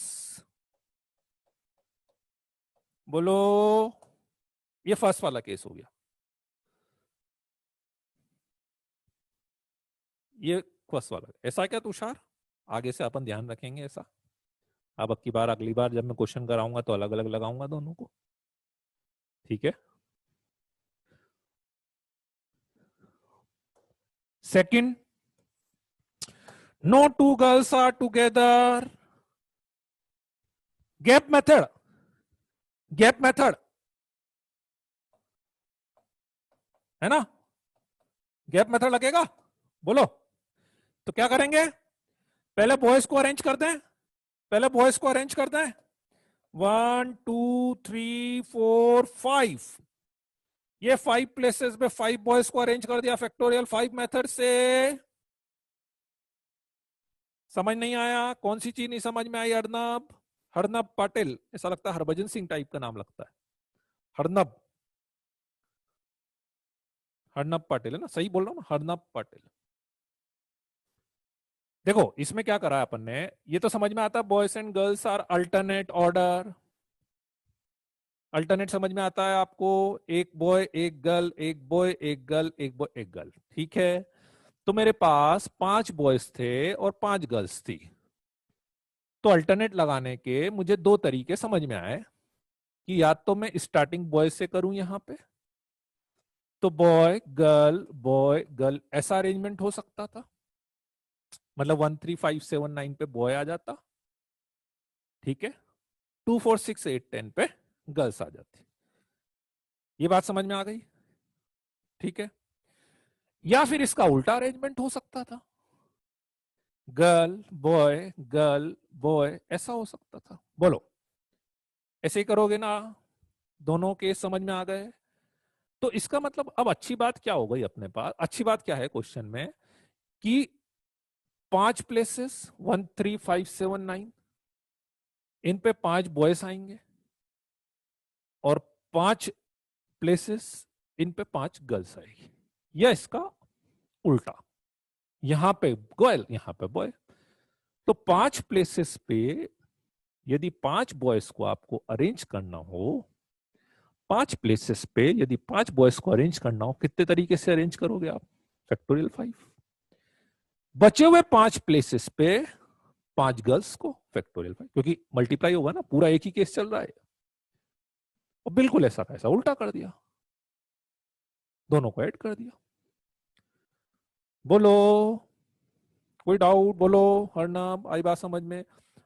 बोलो, ये फर्स्ट वाला केस हो गया, ये फर्स्ट वाला। ऐसा क्या तुषार, आगे से अपन ध्यान रखेंगे ऐसा, अब की बार अगली बार जब मैं क्वेश्चन कराऊंगा तो अलग अलग लगाऊंगा दोनों को। ठीक है, second, no two girls are together, gap method, gap method है ना, गैप मेथड लगेगा? बोलो। तो क्या करेंगे, पहले बॉयज को अरेंज कर दें, पहले बॉयज को अरेंज कर दें। 1 2 3 4 5, ये 5 प्लेसेस पे 5 बॉयज को अरेंज कर दिया फैक्टोरियल 5 मेथड से। समझ नहीं आया? कौन सी चीज नहीं समझ में आई? अर्नब, हरनब पाटिल, ऐसा लगता है हरभजन सिंह टाइप का नाम लगता है। हरनब, हरनब पाटिल है ना? सही बोल रहा हूं ना? हरनब पाटिल। देखो इसमें क्या करा है अपन ने, ये तो समझ में आता है boys and girls are alternate order. Alternate समझ में आता है आपको? एक बॉय एक गर्ल, एक बॉय एक गर्ल, एक बॉय एक गर्ल, ठीक है। तो मेरे पास 5 बॉयज थे और 5 गर्ल्स थी। तो अल्टरनेट लगाने के मुझे 2 तरीके समझ में आए कि या तो मैं स्टार्टिंग बॉय से करूं यहां पे, तो बॉय गर्ल ऐसा अरेंजमेंट हो सकता था, मतलब 1 3 5 7 9 पे बॉय आ जाता, ठीक है। 2 4 6 8 10 पे गर्ल्स आ जाती। ये बात समझ में आ गई? ठीक है। या फिर इसका उल्टा अरेंजमेंट हो सकता था, गर्ल बॉय ऐसा हो सकता था। बोलो, ऐसे ही करोगे ना? दोनों केस समझ में आ गए? तो इसका मतलब अब अच्छी बात क्या हो गई अपने पास? अच्छी बात क्या है क्वेश्चन में कि 5 प्लेसेस 1 3 5 7 9, इन पे 5 बॉयज आएंगे, और 5 प्लेसेस इन पे 5 गर्ल्स आएगी, या इसका उल्टा, यहां पे गर्ल यहां पे बॉय। तो 5 प्लेसेस पे यदि 5 बॉयज को आपको अरेंज करना हो, 5 प्लेसेस पे यदि 5 बॉयज को अरेंज करना हो, कितने तरीके से अरेंज करोगे आप? फैक्टोरियल 5। बचे हुए 5 प्लेसेस पे 5 गर्ल्स को फैक्टोरियल 5, क्योंकि मल्टीप्लाई होगा ना, पूरा एक ही केस चल रहा है। और बिल्कुल ऐसा कैसा उल्टा कर दिया, दोनों को ऐड कर दिया। बोलो, कोई डाउट? बोलो हरनाम, आई बात समझ में?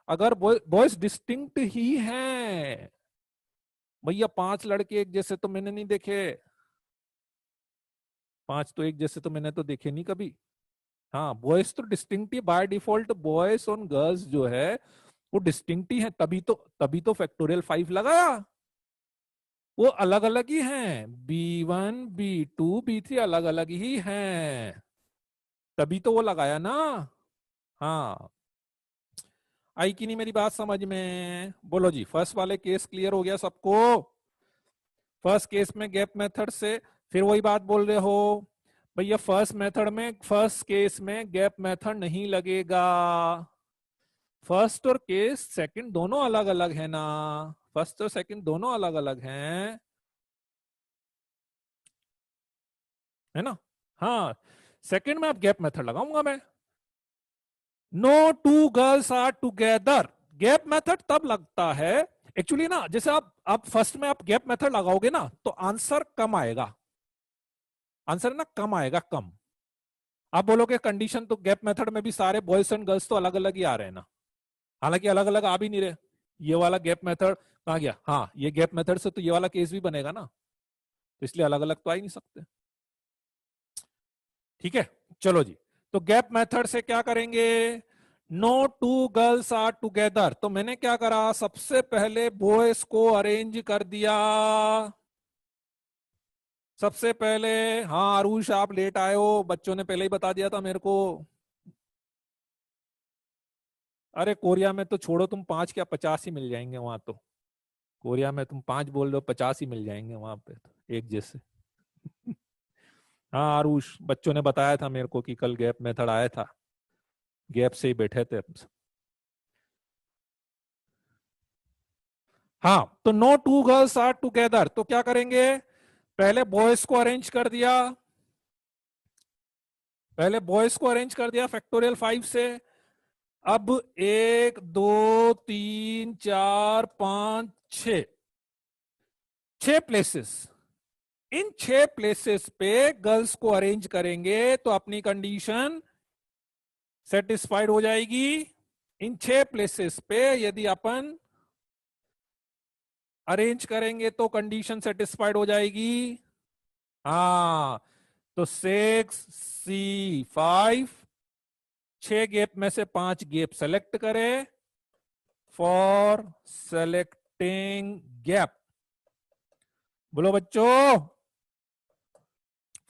अगर बॉयज डिस्टिंक्ट ही हैं भैया, 5 लड़के एक जैसे तो मैंने नहीं देखे, 5 तो एक जैसे तो मैंने तो देखे नहीं कभी। हाँ, बॉयज तो distinct he by default, boys और गर्ल्स जो है वो डिस्टिंक्ट ही है, तभी तो फैक्टोरियल 5 लगाया। वो अलग अलग ही हैं, B1 B2 B3 अलग अलग ही हैं, तभी तो वो लगाया ना। हाँ, आई कि नहीं मेरी बात समझ में? बोलो जी, फर्स्ट वाले केस क्लियर हो गया सबको? फर्स्ट केस में गैप मेथड से, फिर वही बात बोल रहे हो भैया, फर्स्ट केस में गैप मेथड नहीं लगेगा। फर्स्ट और केस सेकंड दोनों अलग अलग है ना, फर्स्ट और सेकंड दोनों अलग अलग हैं, है ना? हाँ, सेकंड में अब गैप मेथड लगाऊंगा मैं। No two girls are together, gap method तब लगता है एक्चुअली ना, जैसे आप फर्स्ट में आप गैप मेथड लगाओगे ना तो आंसर कम आएगा, आंसर ना कम आएगा, कम। आप बोलोगे कंडीशन तो गैप मेथड में भी सारे बॉयज एंड गर्ल्स तो अलग अलग ही आ रहे हैं ना, हालांकि अलग अलग आ भी नहीं रहे। ये वाला गैप मेथड कहाँ गया? हाँ, ये गैप मेथड से तो ये वाला केस भी बनेगा ना, तो इसलिए अलग अलग तो आ ही नहीं सकते। ठीक है, चलो जी। तो गैप मेथड से क्या करेंगे? No two girls are together, तो मैंने क्या करा, सबसे पहले बॉयज को अरेंज कर दिया। सबसे पहले, हाँ आरुष आप लेट आए हो, बच्चों ने पहले ही बता दिया था मेरे को। अरे कोरिया में तो छोड़ो, तुम 5 क्या 50 ही मिल जाएंगे वहां तो। कोरिया में तुम 5 बोल रहे हो, 50 ही मिल जाएंगे वहां पे तो, एक जैसे। हाँ आरुष, बच्चों ने बताया था मेरे को कि कल गैप मेथड आया था, गैप से ही बैठे थे हम सब। हाँ, तो no two girls are together, तो क्या करेंगे, पहले बॉयज को अरेंज कर दिया, पहले बॉयज को अरेंज कर दिया फैक्टोरियल 5 से। अब 1 2 3 4 5 6, 6 प्लेसेस, इन 6 प्लेसेस पे गर्ल्स को अरेंज करेंगे तो अपनी कंडीशन सेटिस्फाइड हो जाएगी। इन 6 प्लेसेस पे यदि अपन अरेंज करेंगे तो कंडीशन सेटिस्फाइड हो जाएगी। हाँ, तो 6C5, 6 गैप में से 5 गैप सेलेक्ट करें फॉर सेलेक्टिंग गैप। बोलो बच्चों,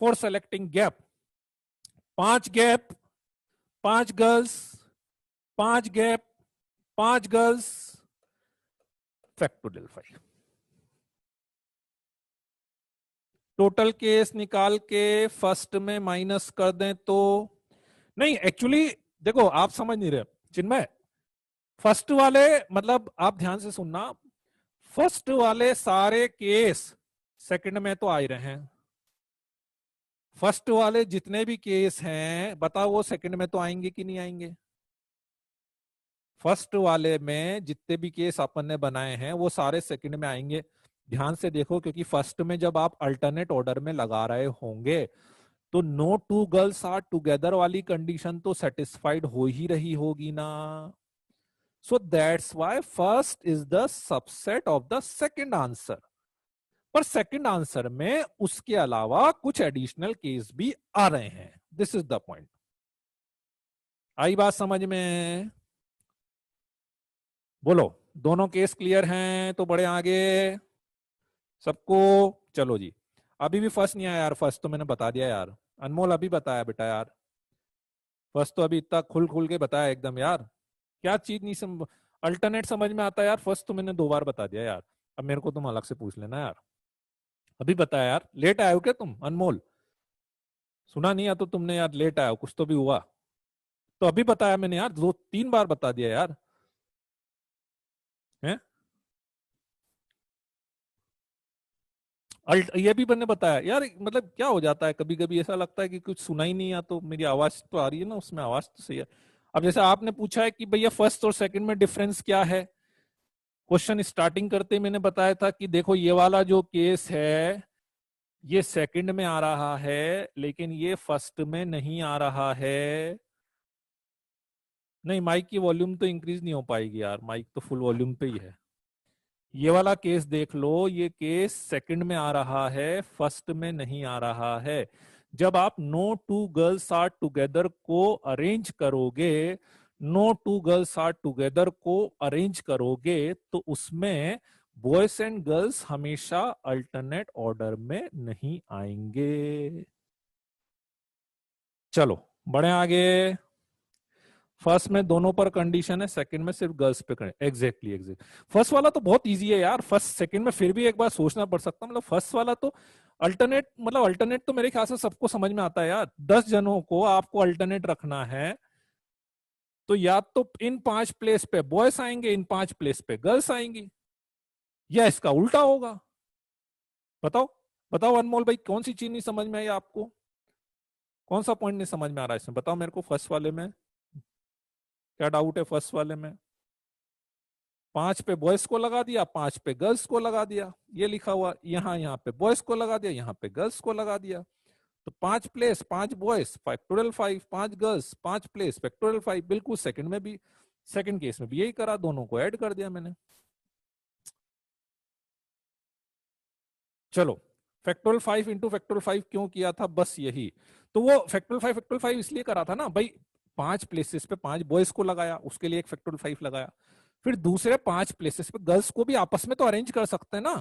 for selecting gap 5 gap, 5 girls, 5 gap, 5 girls, factorial 5। Total case निकाल के फर्स्ट में माइनस कर दें तो नहीं, एक्चुअली देखो आप समझ नहीं रहे चिन्मय। फर्स्ट वाले मतलब आप ध्यान से सुनना, फर्स्ट वाले सारे केस सेकंड में तो आ ही रहे हैं। फर्स्ट वाले जितने भी केस हैं बताओ वो सेकंड में तो आएंगे कि नहीं आएंगे? फर्स्ट वाले में जितने भी केस अपन ने बनाए हैं वो सारे सेकंड में आएंगे। ध्यान से देखो, क्योंकि फर्स्ट में जब आप अल्टरनेट ऑर्डर में लगा रहे होंगे तो no two girls are together वाली कंडीशन तो सेटिस्फाइड हो ही रही होगी ना। So that's why first is the subset of the second answer. पर सेकंड आंसर में उसके अलावा कुछ एडिशनल केस भी आ रहे हैं। This is the point. आई बात समझ में? बोलो, दोनों केस क्लियर हैं तो बड़े आगे सबको। चलो जी, अभी भी फर्स्ट नहीं आया यार। फर्स्ट तो मैंने बता दिया यार, अनमोल अभी बताया बेटा यार। फर्स्ट तो अभी इतना खुल खुल के बताया एकदम यार। क्या चीज नहीं अल्टरनेट समझ में आता है यार? फर्स्ट तो मैंने 2 बार बता दिया यार। अब मेरे को तुम अलग से पूछ लेना यार। अभी बताया यार। लेट आए हो क्या तुम अनमोल? सुना नहीं या तो तुमने यार, लेट आया हो, कुछ तो भी हुआ। तो अभी बताया मैंने यार, 2-3 बार बता दिया यार। हैं? ये भी मैंने बताया यार। मतलब क्या हो जाता है, कभी कभी ऐसा लगता है कि कुछ सुना ही नहीं, या तो मेरी आवाज तो आ रही है ना, उसमें आवाज तो सही है। अब जैसे आपने पूछा है कि भैया फर्स्ट और सेकंड में डिफरेंस क्या है, क्वेश्चन स्टार्टिंग करते ही मैंने बताया था कि देखो ये वाला जो केस है ये सेकंड में आ रहा है लेकिन ये फर्स्ट में नहीं आ रहा है। नहीं, माइक की वॉल्यूम तो इंक्रीज नहीं हो पाएगी यार, माइक तो फुल वॉल्यूम पे ही है। ये वाला केस देख लो, ये केस सेकंड में आ रहा है, फर्स्ट में नहीं आ रहा है। जब आप no two girls are together को अरेंज करोगे, no two girls are together को अरेंज करोगे तो उसमें बॉयज एंड गर्ल्स हमेशा अल्टरनेट ऑर्डर में नहीं आएंगे। चलो बढ़े आगे। फर्स्ट में दोनों पर कंडीशन है, सेकंड में सिर्फ गर्ल्स पे करें। एग्जैक्टली। फर्स्ट वाला तो बहुत इजी है यार। फर्स्ट सेकंड में फिर भी एक बार सोचना पड़ सकता, मतलब फर्स्ट वाला तो अल्टरनेट तो मेरे ख्याल से सबको समझ में आता है यार। 10 जनों को आपको अल्टरनेट रखना है तो या तो इन 5 प्लेस पे बॉयज आएंगे, इन 5 प्लेस पे गर्ल्स आएंगी, या इसका उल्टा होगा। बताओ बताओ अनमोल भाई, कौन सी चीज नहीं समझ में आई आपको? कौन सा पॉइंट नहीं समझ में आ रहा है इसमें? बताओ मेरे को। फर्स्ट वाले में क्या डाउट है? फर्स्ट वाले में 5 पे बॉयज को लगा दिया, 5 पे गर्ल्स को लगा दिया, ये लिखा हुआ। यहाँ पे बॉयज को लगा दिया, यहाँ पे गर्ल्स को लगा दिया। तो 5 place 5 boys factorial 5, 5 girls 5 place factorial 5। बिल्कुल सेकंड में भी, सेकंड केस में भी यही करा, दोनों को ऐड कर दिया मैंने। चलो, फैक्टोरियल 5 इंटू फैक्टोरियल 5 क्यों किया था? बस यही। तो वो फैक्टोरियल 5 इसलिए करा था ना भाई, 5 प्लेसेस पे 5 बॉयज को लगाया, उसके लिए एक फैक्टोरियल 5 लगाया। फिर दूसरे 5 प्लेसेस पे गर्ल्स को भी आपस में तो अरेंज कर सकते हैं ना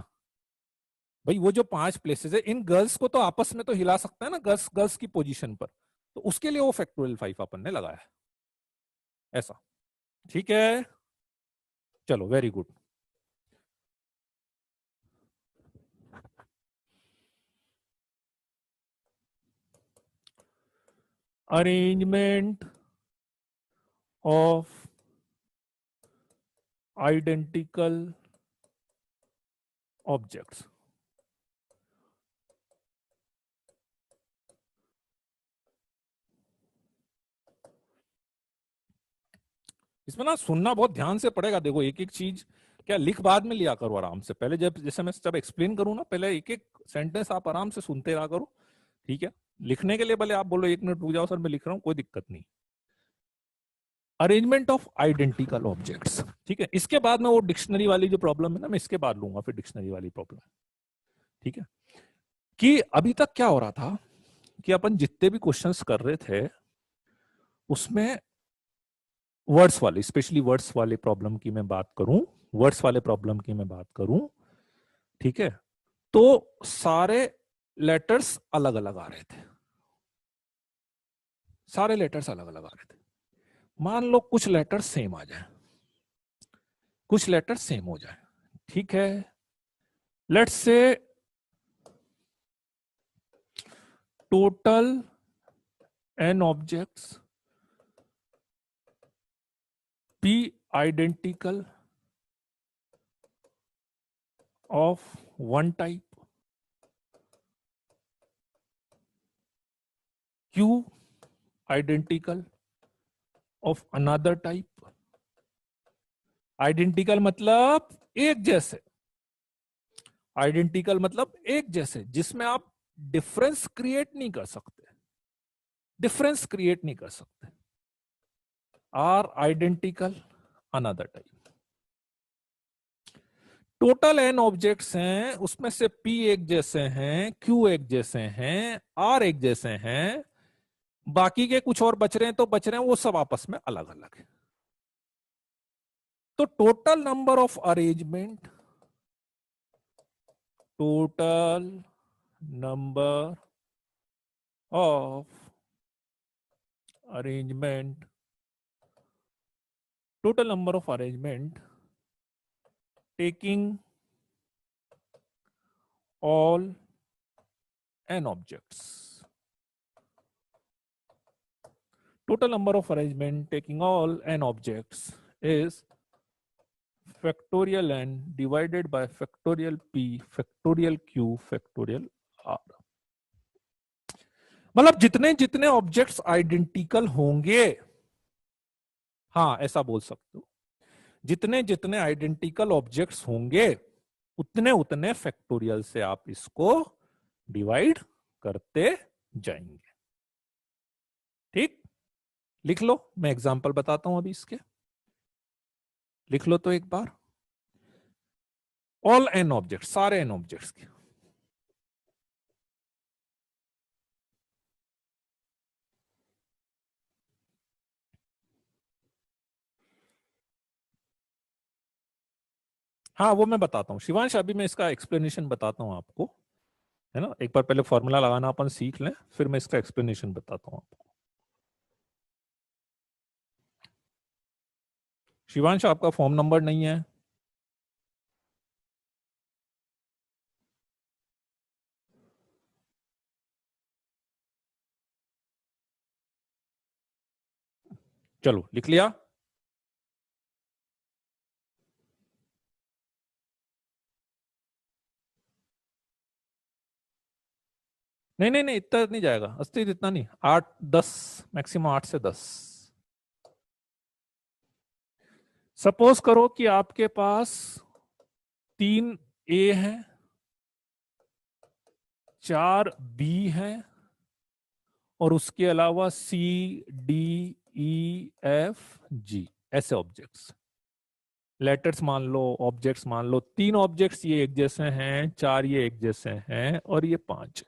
भाई। वो जो 5 प्लेसेस है, इन गर्ल्स को तो आपस में तो हिला सकते हैं ना, गर्ल्स गर्ल्स की पोजीशन पर। तो उसके लिए वो फैक्टोरियल 5 अपन ने लगाया है ऐसा। ठीक है, चलो very good. Arrangement of identical objects. इसमें ना सुनना बहुत ध्यान से पड़ेगा। देखो एक एक चीज क्या लिख बाद में लिया करो आराम से, पहले जब जैसे मैं जब एक्सप्लेन करूँ ना, पहले एक एक सेंटेंस आप आराम से सुनते रहा करो। ठीक है, लिखने के लिए भले आप बोलो 1 मिनट रुक जाओ सर मैं लिख रहा हूँ, कोई दिक्कत नहीं। अरेंजमेंट ऑफ आइडेंटिकल ऑब्जेक्ट्स, ठीक है। इसके बाद में वो डिक्शनरी वाली जो प्रॉब्लम है ना, मैं इसके बाद लूंगा फिर डिक्शनरी वाली प्रॉब्लम। ठीक है, कि अभी तक क्या हो रहा था कि अपन जितने भी क्वेश्चंस कर रहे थे उसमें वर्ड्स वाले, स्पेशली वर्ड्स वाले प्रॉब्लम की मैं बात करूं, वर्ड्स वाले प्रॉब्लम की मैं बात करूं, ठीक है, तो सारे लेटर्स अलग अलग आ रहे थे, सारे लेटर्स अलग अलग आ रहे थे। मान लो कुछ लेटर्स सेम आ जाए, कुछ लेटर्स सेम हो जाए, ठीक है। Let's say total n objects be identical of one type, q identical of another type। Identical मतलब एक जैसे, आइडेंटिकल मतलब एक जैसे, जिसमें आप डिफरेंस क्रिएट नहीं कर सकते, डिफरेंस क्रिएट नहीं कर सकते, are identical another type. Total n objects हैं, उसमें से p एक जैसे हैं, q एक जैसे हैं, r एक जैसे हैं, बाकी के कुछ और बच रहे हैं तो बच रहे हैं, वो सब आपस में अलग अलग है। तो total number of arrangement, total number of arrangement, total number of arrangement taking all n objects, total number of arrangement taking all n objects is factorial n divided by factorial p factorial q factorial r। मतलब जितने जितने objects identical होंगे, हाँ ऐसा बोल सकते हो, जितने जितने आइडेंटिकल ऑब्जेक्ट्स होंगे उतने उतने फैक्टोरियल से आप इसको डिवाइड करते जाएंगे। ठीक, लिख लो, मैं एग्जांपल बताता हूं अभी इसके, लिख लो तो एक बार। ऑल एन ऑब्जेक्ट, सारे एन ऑब्जेक्ट्स के, हाँ वो मैं बताता हूँ शिवांश, अभी मैं इसका एक्सप्लेनेशन बताता हूँ आपको, है ना। एक बार पहले फॉर्मूला लगाना अपन सीख लें, फिर मैं इसका एक्सप्लेनेशन बताता हूँ आपको। शिवांश आपका फॉर्म नंबर नहीं है, चलो लिख लिया। नहीं नहीं नहीं, इतना नहीं जाएगा, अस्तित्व इतना नहीं, 8-10 मैक्सिमम, 8 से 10। सपोज करो कि आपके पास 3 A है, 4 B है, और उसके अलावा C D E F G ऐसे ऑब्जेक्ट्स, लेटर्स मान लो, ऑब्जेक्ट्स मान लो, 3 ऑब्जेक्ट्स ये एक जैसे हैं, 4 ये एक जैसे हैं, और ये 5,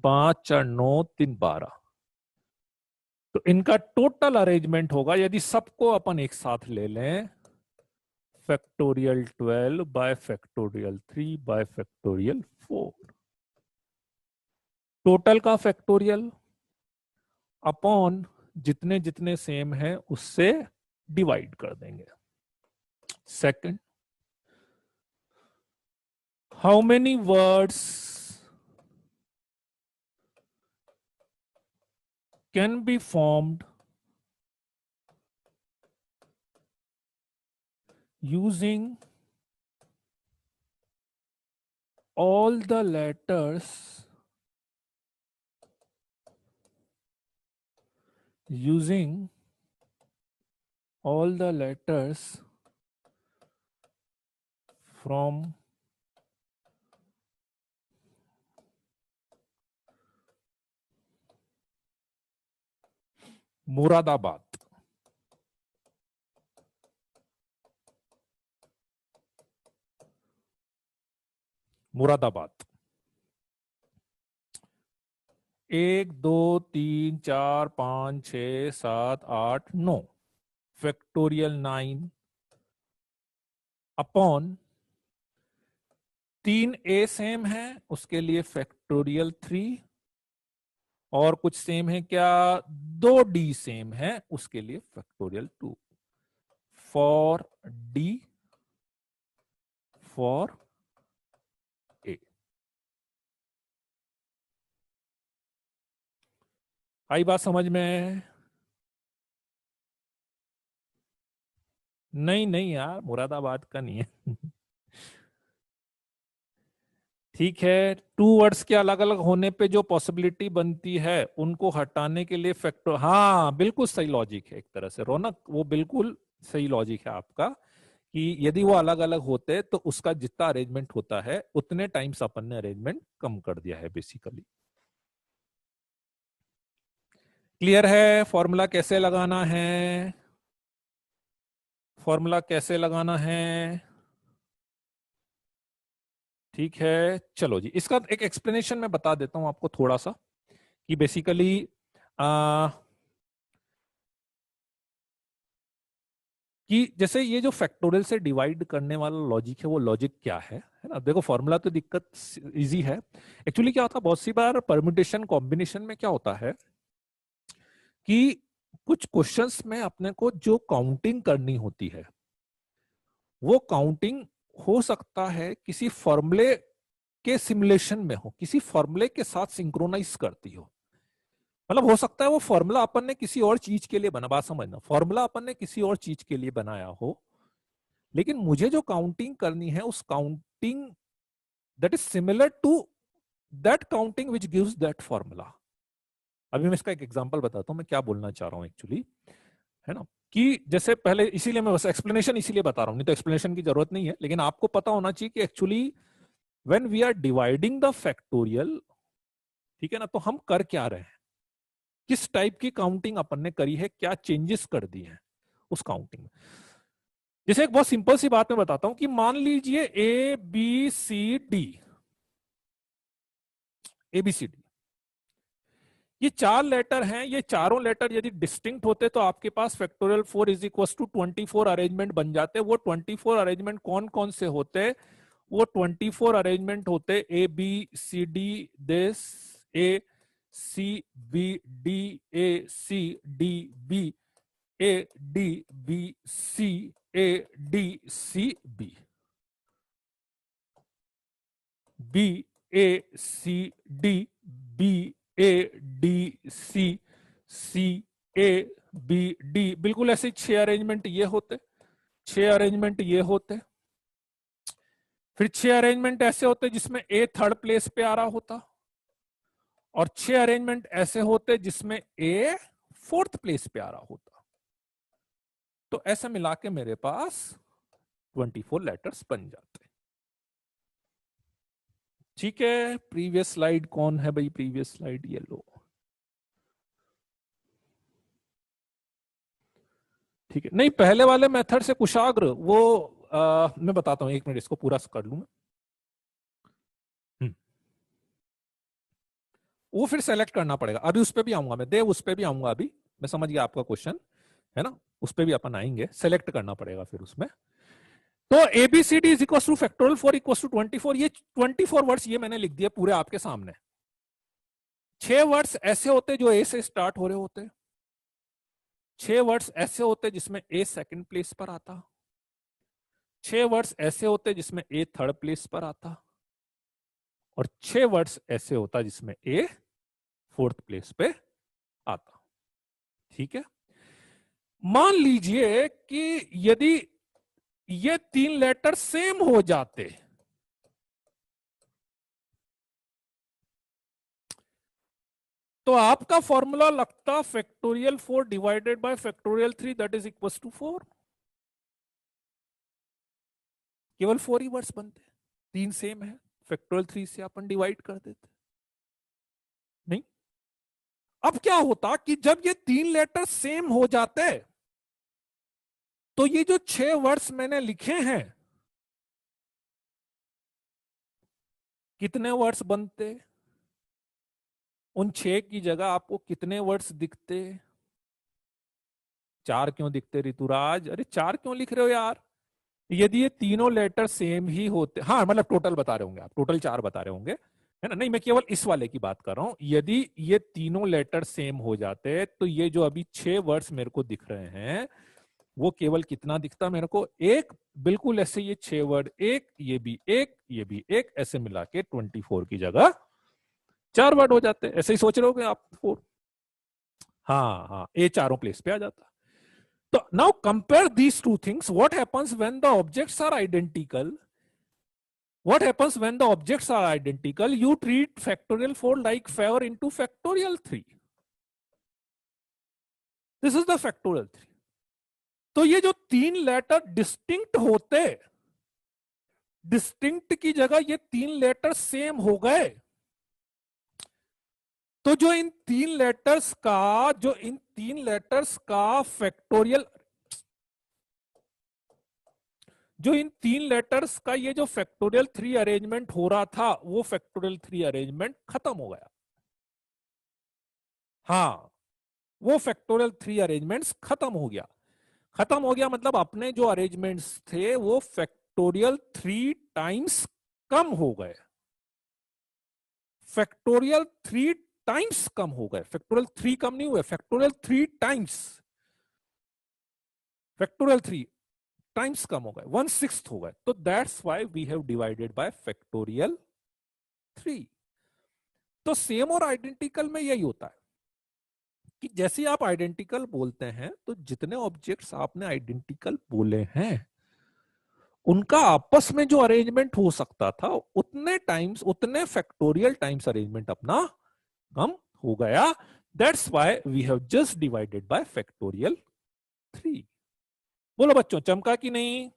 5 4 9 3 12। तो इनका टोटल अरेंजमेंट होगा, यदि सबको अपन एक साथ ले लें, factorial 12 bye factorial 3 bye factorial 4, total का फैक्टोरियल अपॉन जितने जितने सेम है उससे डिवाइड कर देंगे। Second, how many words can be formed using all the letters, using all the letters from Moradabad. Moradabad 1 2 3 4 5 6 7 8 9 factorial 9 upon 3 A same है उसके लिए फैक्टोरियल 3 और कुछ सेम है क्या, 2 डी सेम है उसके लिए factorial 2 for D for A. आई बात समझ में? नहीं नहीं यार, मुरादाबाद का नहीं है। ठीक है, टू वर्ड्स के अलग अलग होने पे जो पॉसिबिलिटी बनती है उनको हटाने के लिए फैक्टर, हाँ बिल्कुल सही लॉजिक है एक तरह से रौनक, वो बिल्कुल सही लॉजिक है आपका कि यदि वो अलग अलग होते तो उसका जितना अरेंजमेंट होता है उतने टाइम्स अपन ने अरेंजमेंट कम कर दिया है बेसिकली। क्लियर है? फॉर्मूला कैसे लगाना है, फॉर्मूला कैसे लगाना है? ठीक है चलो जी, इसका एक एक्सप्लेनेशन मैं बता देता हूं आपको थोड़ा सा कि बेसिकली कि जैसे ये जो फैक्टोरियल से डिवाइड करने वाला लॉजिक है वो लॉजिक क्या है ना। देखो फॉर्मूला तो दिक्कत इजी है, एक्चुअली क्या होता है बहुत सी बार परम्यूटेशन कॉम्बिनेशन में क्या होता है कि कुछ क्वेश्चंस में अपने को जो काउंटिंग करनी होती है वो काउंटिंग हो सकता है किसी फॉर्मूले के सिमुलेशन में हो, किसी फॉर्मूले के साथ सिंक्रोनाइज करती हो। मतलब हो सकता है वो फॉर्मूला अपन ने किसी और चीज के लिए बना, बात समझना, फॉर्मूला अपन ने किसी और चीज के लिए बनाया हो लेकिन मुझे जो काउंटिंग करनी है उस counting that is similar to that counting which gives that formula. अभी मैं इसका एक एग्जांपल बताता हूं मैं क्या बोलना चाह रहा हूं एक्चुअली, है ना। कि जैसे पहले, इसीलिए मैं बस एक्सप्लेनेशन इसीलिए बता रहा हूं, नहीं तो एक्सप्लेनेशन की जरूरत नहीं है, लेकिन आपको पता होना चाहिए कि actually when we are dividing the factorial, ठीक है ना, तो हम कर क्या रहे हैं, किस टाइप की काउंटिंग अपन ने करी है, क्या चेंजेस कर दिए हैं उस काउंटिंग में। जैसे एक बहुत सिंपल सी बात मैं बताता हूं कि मान लीजिए A B C D, A B C D ये 4 लेटर हैं, ये चारों लेटर यदि डिस्टिंक्ट होते तो आपके पास factorial 4 is equal to 24 arrangement बन जाते। वो 24 अरेंजमेंट कौन कौन से होते, वो 24 अरेंजमेंट होते A B C D this, A C B D, A C D B, A D B C, A D C B, B A C D, B A D C, C A B D, बिल्कुल ऐसे 6 arrangement ये होते, 6 arrangement ये होते, फिर 6 arrangement ऐसे होते जिसमें ए थर्ड प्लेस पे आ रहा होता, और 6 अरेंजमेंट ऐसे होते जिसमें ए फोर्थ प्लेस पे आ रहा होता। तो ऐसा मिला के मेरे पास 24 लेटर्स बन जाते। ठीक है, प्रीवियस स्लाइड कौन है भाई, प्रीवियस स्लाइड ये लो। ठीक है, नहीं पहले वाले मेथड से कुशाग्र वो मैं बताता हूं, 1 मिनट इसको पूरा कर लूं मैं। वो फिर सेलेक्ट करना पड़ेगा, अभी उस पर भी आऊंगा मैं, देव उस पर भी आऊंगा अभी, मैं समझ गया आपका क्वेश्चन, है ना, उस पर भी अपन आएंगे, सेलेक्ट करना पड़ेगा फिर उसमें। तो ABCD is equal to factorial 4 equal to 24, ये 24 वर्ड्स ये मैंने लिख दिए पूरे आपके सामने। 6 वर्ड्स ऐसे होते जो ए से स्टार्ट हो रहे होते, 6 वर्ड्स ऐसे होते जिसमें ए सेकंड प्लेस पर आता, 6 वर्ड्स ऐसे होते जिसमें ए थर्ड प्लेस पर आता, और 6 वर्ड्स ऐसे होता जिसमें ए फोर्थ प्लेस पे आता। ठीक है, मान लीजिए कि यदि ये 3 लेटर सेम हो जाते, तो आपका फॉर्मूला लगता factorial 4 divided by factorial 3 that is equal to 4। केवल 4 ही वर्ड्स बनते, 3 सेम है, फैक्टोरियल 3 से अपन डिवाइड कर देते। नहीं, अब क्या होता कि जब ये 3 लेटर सेम हो जाते तो ये जो 6 वर्ड्स मैंने लिखे हैं कितने वर्ड्स बनते, उन 6 की जगह आपको कितने वर्ड्स दिखते? 4 क्यों दिखते ऋतुराज? अरे 4 क्यों लिख रहे हो यार? यदि ये तीनों लेटर सेम ही होते, हाँ मतलब टोटल बता रहे होंगे आप, टोटल 4 बता रहे होंगे, है ना? नहीं, मैं केवल इस वाले की बात कर रहा हूं। यदि ये तीनों लेटर सेम हो जाते तो ये जो अभी 6 वर्ड्स मेरे को दिख रहे हैं वो केवल कितना दिखता मेरे को? एक। बिल्कुल ऐसे ये 6 वर्ड, एक, ये भी एक, ये भी एक, ऐसे मिला के 24 की जगह 4 वर्ड हो जाते। ऐसे ही सोच रहे हो आप? 4। हाँ हाँ, ये चारों प्लेस पे आ जाता। तो now compare these two things, what happens when the objects are identical? What happens when the objects are identical? You treat factorial 4 like 4 into factorial 3. This is the factorial 3. तो ये जो 3 लेटर डिस्टिंक्ट होते, distinct की जगह ये 3 letter same हो गए। तो जो इन 3 लेटर्स का फैक्टोरियल, जो इन 3 लेटर्स का ये जो फैक्टोरियल 3 अरेंजमेंट हो रहा था, वो फैक्टोरियल 3 अरेंजमेंट खत्म हो गया। हाँ, वो फैक्टोरियल 3 अरेंजमेंट्स खत्म हो गया। खत्म हो गया मतलब अपने जो अरेंजमेंट्स थे वो फैक्टोरियल 3 टाइम्स कम हो गए। फैक्टोरियल 3 टाइम्स कम हो गए। फैक्टोरियल 3 कम नहीं हुए, फैक्टोरियल 3 टाइम्स, फैक्टोरियल 3 टाइम्स कम हो गए, 1/6 हो गए। तो that's why we have divided by factorial 3। तो सेम और आइडेंटिकल में यही होता है कि जैसे आप आइडेंटिकल बोलते हैं तो जितने ऑब्जेक्ट्स आपने आइडेंटिकल बोले हैं उनका आपस में जो अरेंजमेंट हो सकता था उतने टाइम्स, उतने फैक्टोरियल टाइम्स अरेंजमेंट अपना कम हो गया। That's why we have just divided by factorial 3। बोलो बच्चों, चमका कि नहीं?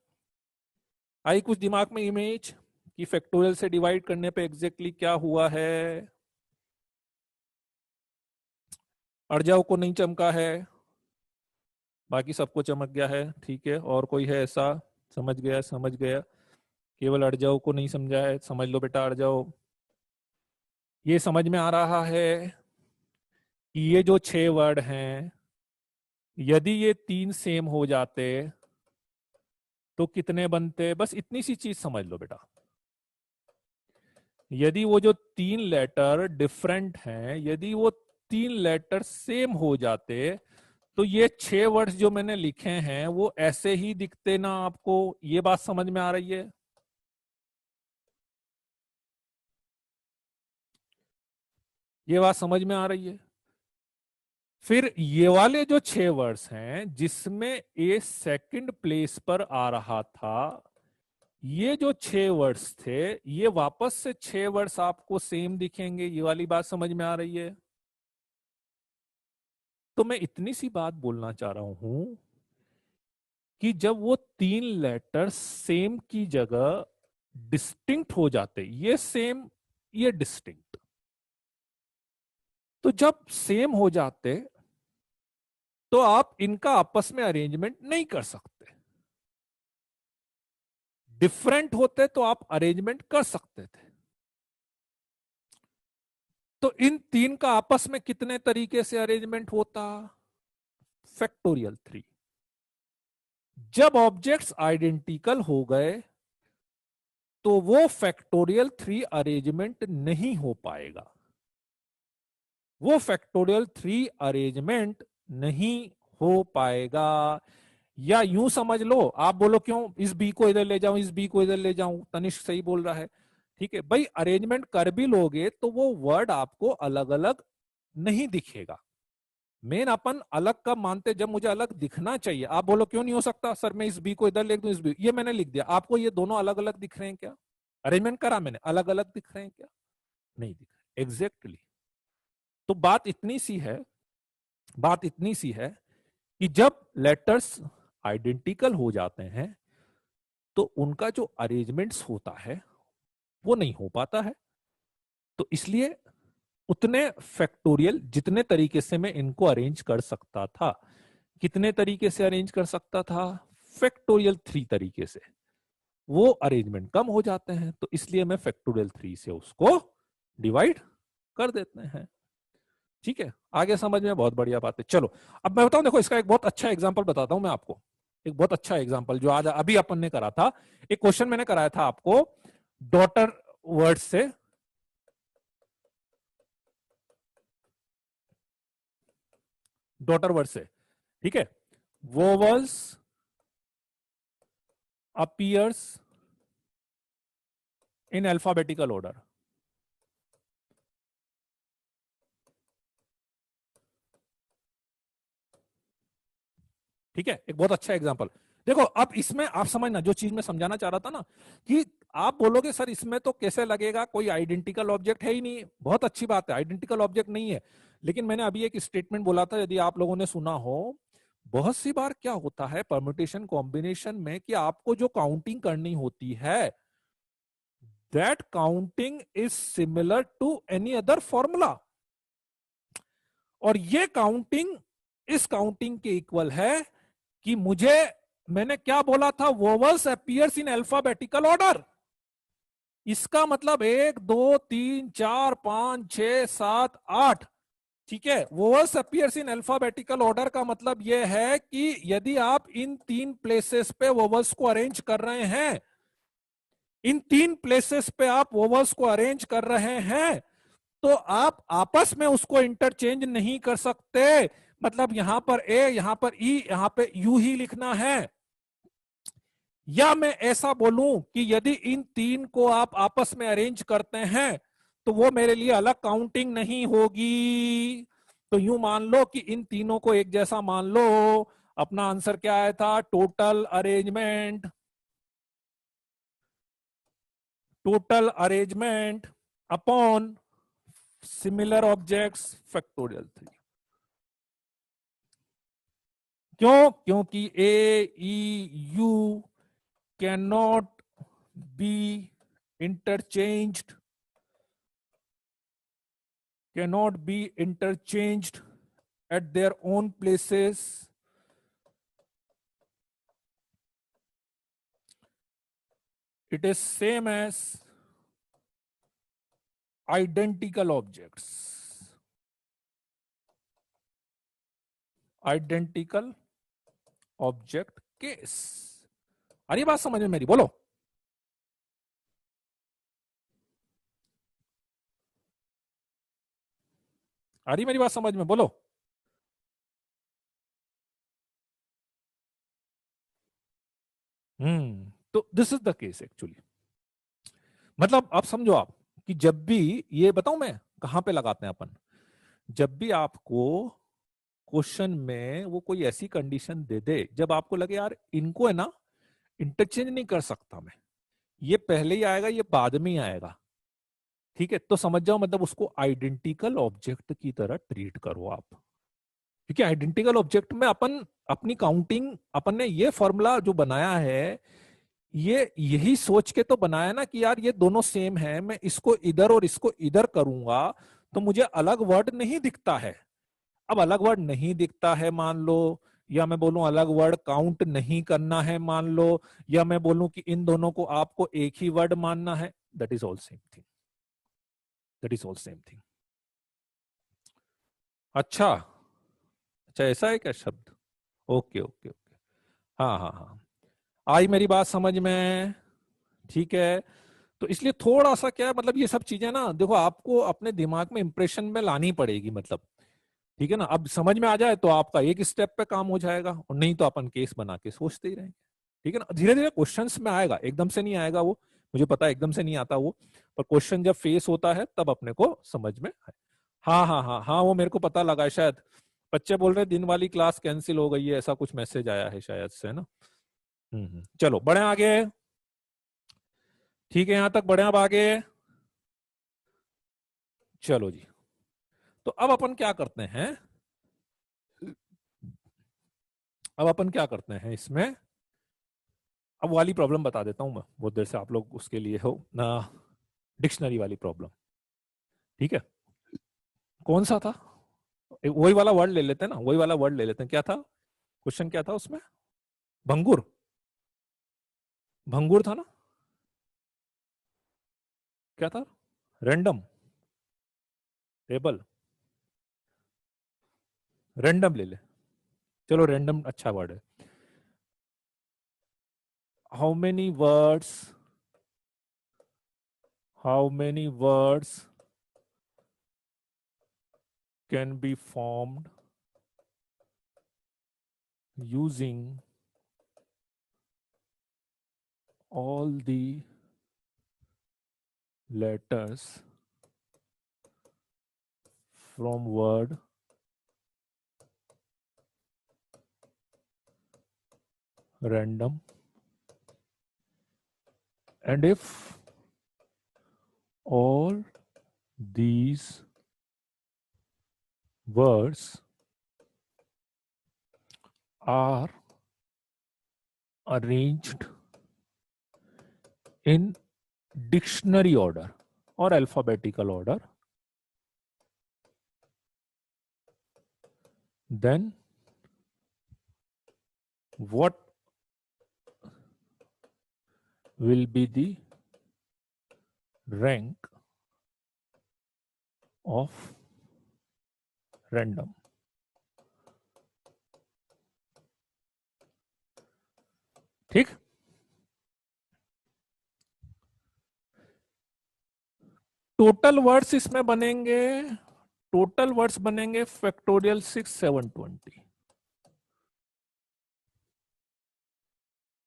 आई कुछ दिमाग में इमेज कि फैक्टोरियल से डिवाइड करने पे एग्जैक्टली क्या हुआ है? अड़जाओ को नहीं चमका है, बाकी सबको चमक गया है। ठीक है, और कोई है ऐसा? समझ गया, समझ गया। केवल अड़जाओ को नहीं समझा है, समझ लो बेटा अड़जाओ। ये समझ में आ रहा है कि ये जो 6 वर्ड हैं, यदि ये 3 सेम हो जाते तो कितने बनते? बस इतनी सी चीज समझ लो बेटा। यदि वो जो 3 लेटर डिफरेंट हैं, यदि वो 3 लेटर सेम हो जाते तो ये 6 वर्ड्स जो मैंने लिखे हैं वो ऐसे ही दिखते ना आपको? ये बात समझ में आ रही है? ये बात समझ में आ रही है? फिर ये वाले जो 6 वर्ड्स हैं जिसमें ए सेकंड प्लेस पर आ रहा था, ये जो 6 वर्ड्स थे ये वापस से 6 वर्ड्स आपको सेम दिखेंगे। ये वाली बात समझ में आ रही है? तो मैं इतनी सी बात बोलना चाह रहा हूं कि जब वो 3 लेटर्स सेम की जगह डिस्टिंक्ट हो जाते, ये सेम, ये डिस्टिंक्ट, तो जब सेम हो जाते तो आप इनका आपस में अरेंजमेंट नहीं कर सकते। डिफरेंट होते तो आप अरेंजमेंट कर सकते थे। तो इन 3 का आपस में कितने तरीके से अरेंजमेंट होता? फैक्टोरियल 3। जब ऑब्जेक्ट्स आइडेंटिकल हो गए तो वो फैक्टोरियल 3 अरेंजमेंट नहीं हो पाएगा। वो फैक्टोरियल 3 अरेंजमेंट नहीं हो पाएगा। या यूं समझ लो, आप बोलो क्यों इस बी को इधर ले जाऊं, इस बी को इधर ले जाऊं? तनिष्क सही बोल रहा है। ठीक है भाई, अरेंजमेंट कर भी लोगे तो वो वर्ड आपको अलग अलग नहीं दिखेगा। मेन अपन अलग कब मानते? जब मुझे अलग दिखना चाहिए। आप बोलो क्यों नहीं हो सकता? सर मैं इस बी को इधर लिख दूं, इस बी, ये मैंने लिख दिया, आपको ये दोनों अलग अलग दिख रहे हैं क्या? अरेंजमेंट करा मैंने, अलग अलग दिख रहे हैं क्या? नहीं दिख रहे एग्जैक्टली। तो बात इतनी सी है, बात इतनी सी है कि जब लेटर्स आइडेंटिकल हो जाते हैं तो उनका जो अरेंजमेंट्स होता है वो नहीं हो पाता है। तो इसलिए उतने फैक्टोरियल जितने तरीके से मैं इनको अरेंज कर सकता था, कितने तरीके से अरेंज कर सकता था? फैक्टोरियल 3 तरीके से। वो अरेंजमेंट कम हो जाते हैं तो इसलिए मैं फैक्टोरियल 3 से उसको डिवाइड कर देते हैं। ठीक है, आगे समझ में बहुत बढ़िया बात है। चलो अब मैं बताऊं, देखो इसका एक बहुत अच्छा एग्जांपल बताता हूं मैं आपको, एक बहुत अच्छा एग्जांपल जो आज अभी अपन ने करा था। एक क्वेश्चन मैंने कराया था आपको डॉटर वर्ड से, डॉटर वर्ड से, ठीक है। Vowels appears in alphabetical order. ठीक है, एक बहुत अच्छा एग्जांपल। देखो अब इसमें आप समझना, जो चीज मैं समझाना चाह रहा था ना, कि आप बोलोगे सर इसमें तो कैसे लगेगा, कोई आइडेंटिकल ऑब्जेक्ट है ही नहीं। बहुत अच्छी बात है, आइडेंटिकल ऑब्जेक्ट नहीं है। लेकिन मैंने अभी एक स्टेटमेंट बोला था, यदि आप लोगों ने सुना हो, बहुत सी बार क्या होता है परम्यूटेशन कॉम्बिनेशन में, कि आपको जो काउंटिंग करनी होती है, that counting is similar to any other formula, और ये काउंटिंग इस काउंटिंग के इक्वल है कि मुझे, मैंने क्या बोला था, vowels appears in alphabetical order. इसका मतलब 1 2 3 4 5 6 7 8, ठीक है। Vowels appears in alphabetical order का मतलब यह है कि यदि आप इन 3 प्लेसेस पे वोवल्स को अरेंज कर रहे हैं, इन 3 प्लेसेस पे आप वोवल्स को अरेंज कर रहे हैं, तो आप आपस में उसको इंटरचेंज नहीं कर सकते। मतलब यहां पर ए, यहां पर ई, यहां पे यू ही लिखना है। या मैं ऐसा बोलूं कि यदि इन 3 को आप आपस में अरेंज करते हैं, तो वो मेरे लिए अलग काउंटिंग नहीं होगी। तो यूं मान लो कि इन तीनों को एक जैसा मान लो। अपना आंसर क्या आया था, total arrangement, total arrangement upon similar objects factorial 3। क्यों? क्योंकि A E U can not be interchanged, cannot be interchanged at their own places. It is same as identical objects, identical object case। आ रही बात समझ में मेरी? बोलो। आ रही मेरी बात समझ में? बोलो। तो this is the case actually. मतलब अब समझो आप, कि जब भी, ये बताऊं मैं कहां पे लगाते हैं अपन, जब भी आपको क्वेश्चन में वो कोई ऐसी कंडीशन दे दे जब आपको लगे यार इनको है ना इंटरचेंज नहीं कर सकता मैं, ये पहले ही आएगा ये बाद में ही आएगा, ठीक है, तो समझ जाओ मतलब उसको आइडेंटिकल ऑब्जेक्ट की तरह ट्रीट करो आप। क्योंकि आइडेंटिकल ऑब्जेक्ट में अपन अपनी काउंटिंग, अपन ने ये फॉर्मूला जो बनाया है, ये यही सोच के तो बनाया ना कि यार ये दोनों सेम है, मैं इसको इधर और इसको इधर करूंगा तो मुझे अलग वर्ड नहीं दिखता है। अब अलग वर्ड नहीं दिखता है मान लो, या मैं बोलूं अलग वर्ड काउंट नहीं करना है मान लो, या मैं बोलूं कि इन दोनों को आपको एक ही वर्ड मानना है, that is all same thing, that is all same thing. अच्छा, अच्छा ऐसा है क्या शब्द? ओके ओके ओके, हाँ हाँ हाँ, आई मेरी बात समझ में, ठीक है। तो इसलिए थोड़ा सा क्या है, मतलब ये सब चीजें ना देखो आपको अपने दिमाग में इंप्रेशन में लानी पड़ेगी, मतलब ठीक है ना। अब समझ में आ जाए तो आपका एक स्टेप पे काम हो जाएगा, और नहीं तो अपन केस बना के सोचते ही रहेंगे, ठीक है ना। धीरे धीरे क्वेश्चंस में आएगा, एकदम से नहीं आएगा वो, मुझे पता है एकदम से नहीं आता वो, पर क्वेश्चन जब फेस होता है तब अपने को समझ में आए। हाँ हाँ हाँ हाँ, वो मेरे को पता लगा है, शायद बच्चे बोल रहे हैं दिन वाली क्लास कैंसिल हो गई है, ऐसा कुछ मैसेज आया है शायद से ना। चलो बढ़े आगे, ठीक है, यहां तक बढ़े अब आगे। चलो जी, तो अब अपन क्या करते हैं, अब अपन क्या करते हैं इसमें, अब वाली प्रॉब्लम बता देता हूं मैं, बहुत देर से आप लोग उसके लिए हो ना, डिक्शनरी वाली प्रॉब्लम, ठीक है। कौन सा था? वही वाला वर्ड ले लेते हैं ना, वही वाला वर्ड ले लेते हैं, क्या था क्वेश्चन, क्या था उसमें? भंगुर, भंगुर था ना? क्या था? रैंडम टेबल, रैंडम ले ले, चलो रैंडम अच्छा वर्ड है। How many words, how many words can be formed using all the letters from word random, and if all these words are arranged in dictionary order or alphabetical order, then what will be the rank of random? ठीक, total words इसमें बनेंगे, total words बनेंगे factorial 6 720।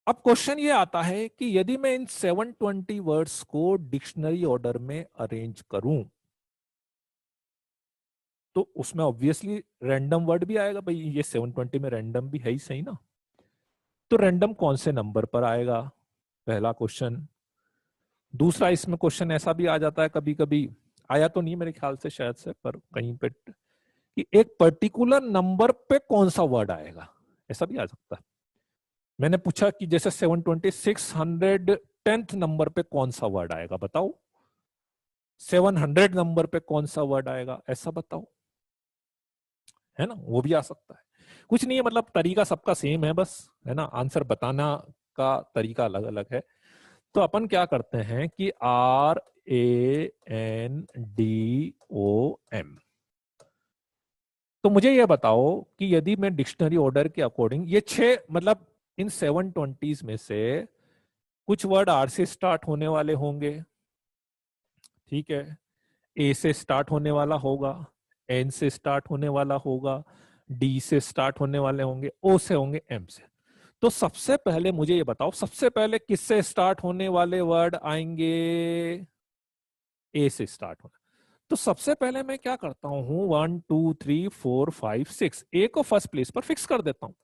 अब question ये आता है कि यदि मैं इन 720 वर्ड्स को डिक्शनरी ऑर्डर में अरेंज करूं तो उसमें ऑब्वियसली रैंडम वर्ड भी आएगा। भाई ये 720 में रैंडम भी है ही सही ना, तो रैंडम कौन से नंबर पर आएगा, पहला क्वेश्चन। दूसरा, इसमें क्वेश्चन ऐसा भी आ जाता है कभी कभी, आया तो नहीं मेरे ख्याल से शायद से, पर कहीं पे, कि एक पर्टिकुलर नंबर पे कौन सा वर्ड आएगा, ऐसा भी आ सकता है। मैंने पूछा कि जैसे 610th नंबर पे कौन सा वर्ड आएगा बताओ, 700 नंबर पे कौन सा वर्ड आएगा ऐसा बताओ, है ना, वो भी आ सकता है। कुछ नहीं है, मतलब तरीका सबका सेम है, बस है ना, आंसर बताना का तरीका अलग अलग है। तो अपन क्या करते हैं कि RANDOM, तो मुझे ये बताओ कि यदि मैं डिक्शनरी ऑर्डर के अकॉर्डिंग ये 6, मतलब इन 720 में से कुछ वर्ड आर से स्टार्ट होने वाले होंगे, ठीक है, ए से स्टार्ट होने वाला होगा, एन से स्टार्ट होने वाला होगा, डी से स्टार्ट होने वाले होंगे, ओ से होंगे, एम से। तो सबसे पहले मुझे ये बताओ, सबसे पहले किससे स्टार्ट होने वाले वर्ड आएंगे, ए से स्टार्ट होने। तो सबसे पहले मैं क्या करता हूं, 1 2 3 4 5 6, ए को फर्स्ट प्लेस पर फिक्स कर देता हूं।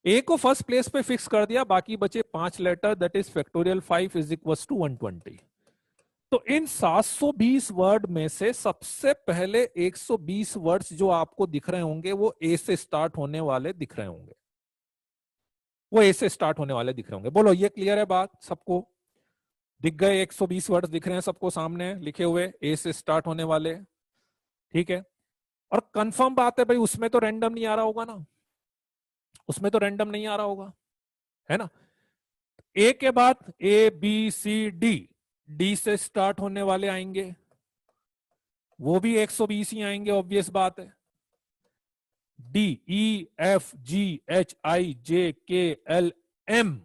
ए को फर्स्ट प्लेस पे फिक्स कर दिया, बाकी बचे 5 letter, that is factorial 5 is equal to 120। तो इन 720 वर्ड में से सबसे पहले 120 वर्ड्स जो आपको दिख रहे होंगे वो ए से स्टार्ट होने वाले दिख रहे होंगे, वो ए से स्टार्ट होने वाले दिख रहे होंगे। बोलो ये क्लियर है बात सबको, दिख गए 120 वर्ड्स दिख रहे हैं सबको सामने लिखे हुए, ए से स्टार्ट होने वाले, ठीक है। और कंफर्म बात है भाई, उसमें तो रैंडम नहीं आ रहा होगा ना, उसमें तो रैंडम नहीं आ रहा होगा, है ना। ए के बाद A B C D, D से स्टार्ट होने वाले आएंगे, वो भी 120 ही आएंगे, ऑब्वियस बात है। D E F G H I J K L M,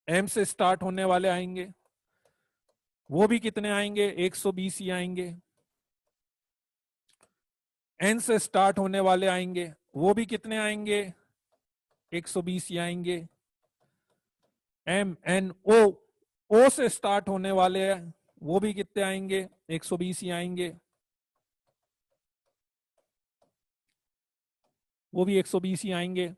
M से स्टार्ट होने वाले आएंगे, वो भी कितने आएंगे, 120 ही आएंगे। एन से स्टार्ट होने वाले आएंगे, वो भी कितने आएंगे, 120 ही आएंगे। एम एन ओ, ओ से स्टार्ट होने वाले हैं, वो भी कितने आएंगे, 120 ही आएंगे, वो भी 120 ही आएंगे।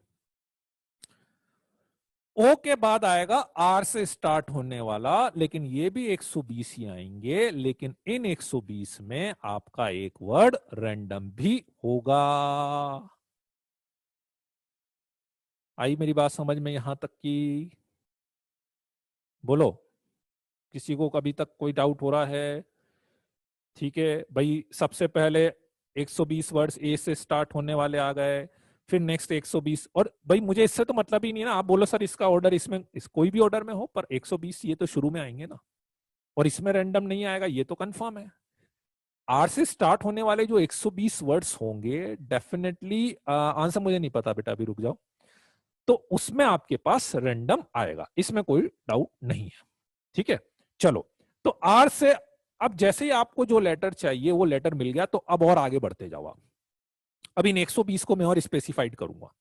ओ के बाद आएगा आर से स्टार्ट होने वाला, लेकिन ये भी 120 ही आएंगे, लेकिन इन 120 में आपका एक वर्ड रैंडम भी होगा। आई मेरी बात समझ में यहां तक की, बोलो किसी को कभी तक कोई डाउट हो रहा है? ठीक है भाई, सबसे पहले 120 वर्ड्स ए से स्टार्ट होने वाले आ गए, फिर नेक्स्ट 120, और भाई मुझे इससे तो मतलब ही नहीं है ना, आप बोलो सर इसका ऑर्डर इसमें कोई भी ऑर्डर में हो, पर 120 ये तो शुरू में आएंगे ना, और इसमें रैंडम नहीं आएगा, ये तो कंफर्म है। आर से स्टार्ट होने वाले जो 120 वर्ड्स होंगे, डेफिनेटली आंसर मुझे नहीं पता बेटा, अभी रुक जाओ, तो उसमें आपके पास रैंडम आएगा, इसमें कोई डाउट नहीं है। ठीक है, चलो, तो आर से अब जैसे ही आपको जो लेटर चाहिए वो लेटर मिल गया, तो अब और आगे बढ़ते जाओ आप। अब इन 120 को मैं और स्पेसिफाइड करूंगा।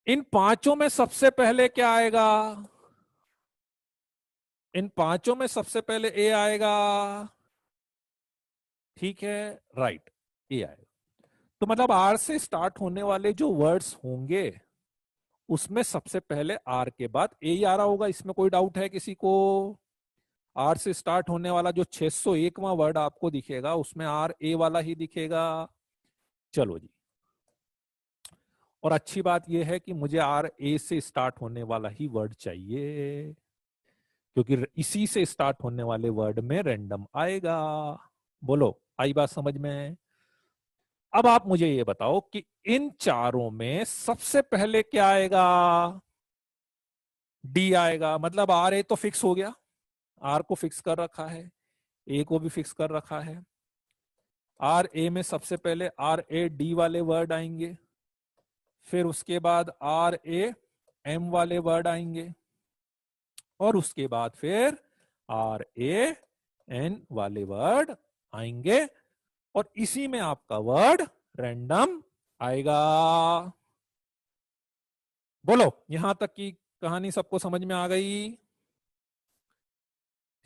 इन पांचों में सबसे पहले क्या आएगा? इन पांचों में सबसे पहले ए आएगा। ठीक है, राइट, ए आएगा। तो मतलब आर से स्टार्ट होने वाले जो वर्ड्स होंगे उसमें सबसे पहले आर के बाद ए ही आ रहा होगा, इसमें कोई डाउट है किसी को? आर से स्टार्ट होने वाला जो 601वां वर्ड आपको दिखेगा उसमें आर ए वाला ही दिखेगा। चलो जी, और अच्छी बात यह है कि मुझे आर ए से स्टार्ट होने वाला ही वर्ड चाहिए, क्योंकि इसी से स्टार्ट होने वाले वर्ड में रैंडम आएगा। बोलो, आई बात समझ में? अब आप मुझे ये बताओ कि इन चारों में सबसे पहले क्या आएगा? डी आएगा, मतलब आर ए तो फिक्स हो गया, आर को फिक्स कर रखा है, ए को भी फिक्स कर रखा है। आर ए में सबसे पहले आर ए डी वाले वर्ड आएंगे, फिर उसके बाद आर ए एम वाले वर्ड आएंगे, और उसके बाद फिर आर ए एन वाले वर्ड आएंगे, और इसी में आपका वर्ड रैंडम आएगा। बोलो, यहां तक की कहानी सबको समझ में आ गई?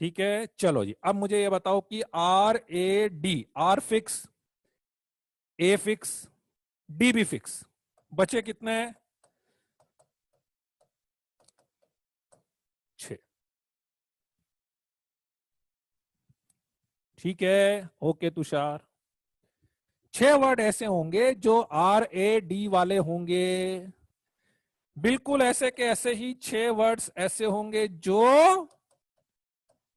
ठीक है, चलो जी, अब मुझे ये बताओ कि R A D, R fix, A fix, D भी फिक्स, बचे कितने? 6। ठीक है, ओके तुषार। 6 वर्ड ऐसे होंगे जो आर ए डी वाले होंगे, बिल्कुल ऐसे के ऐसे ही 6 वर्ड्स ऐसे होंगे जो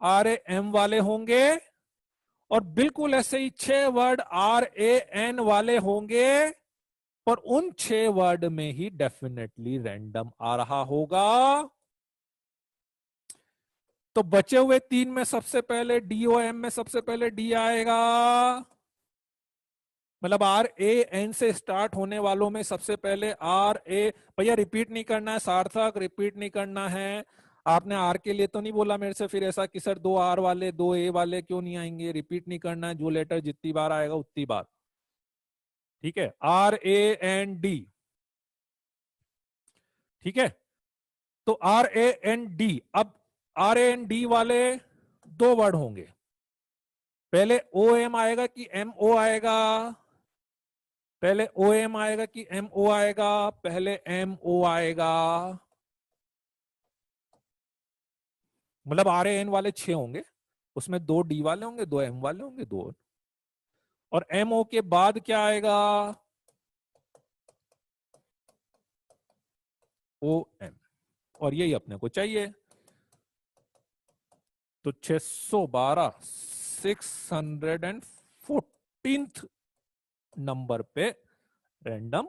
आर ए एम वाले होंगे, और बिल्कुल ऐसे ही 6 वर्ड आर ए एन वाले होंगे, और उन 6 वर्ड में ही डेफिनेटली रैंडम आ रहा होगा। तो बचे हुए 3 में सबसे पहले डी ओ एम में सबसे पहले डी आएगा, मतलब आर ए एन से स्टार्ट होने वालों में सबसे पहले आर ए, भैया रिपीट नहीं करना है, सार्थक रिपीट नहीं करना है। आपने आर के लिए तो नहीं बोला मेरे से फिर ऐसा कि सर 2 आर वाले 2 ए वाले क्यों नहीं आएंगे? रिपीट नहीं करना है, जो लेटर जितनी बार आएगा उतनी बार। ठीक है, आर ए एन डी। ठीक है, तो आर ए एन डी, अब आर ए एन डी वाले 2 वर्ड होंगे, पहले ओ एम आएगा कि एम ओ आएगा? पहले ओ एम आएगा कि एम ओ आएगा? पहले एम ओ आएगा। मतलब आर एन वाले 6 होंगे, उसमें 2 डी वाले होंगे, 2 एम वाले होंगे, 2, और एम ओ के बाद क्या आएगा? ओ एम, और यही अपने को चाहिए। तो 612 614 नंबर पे रैंडम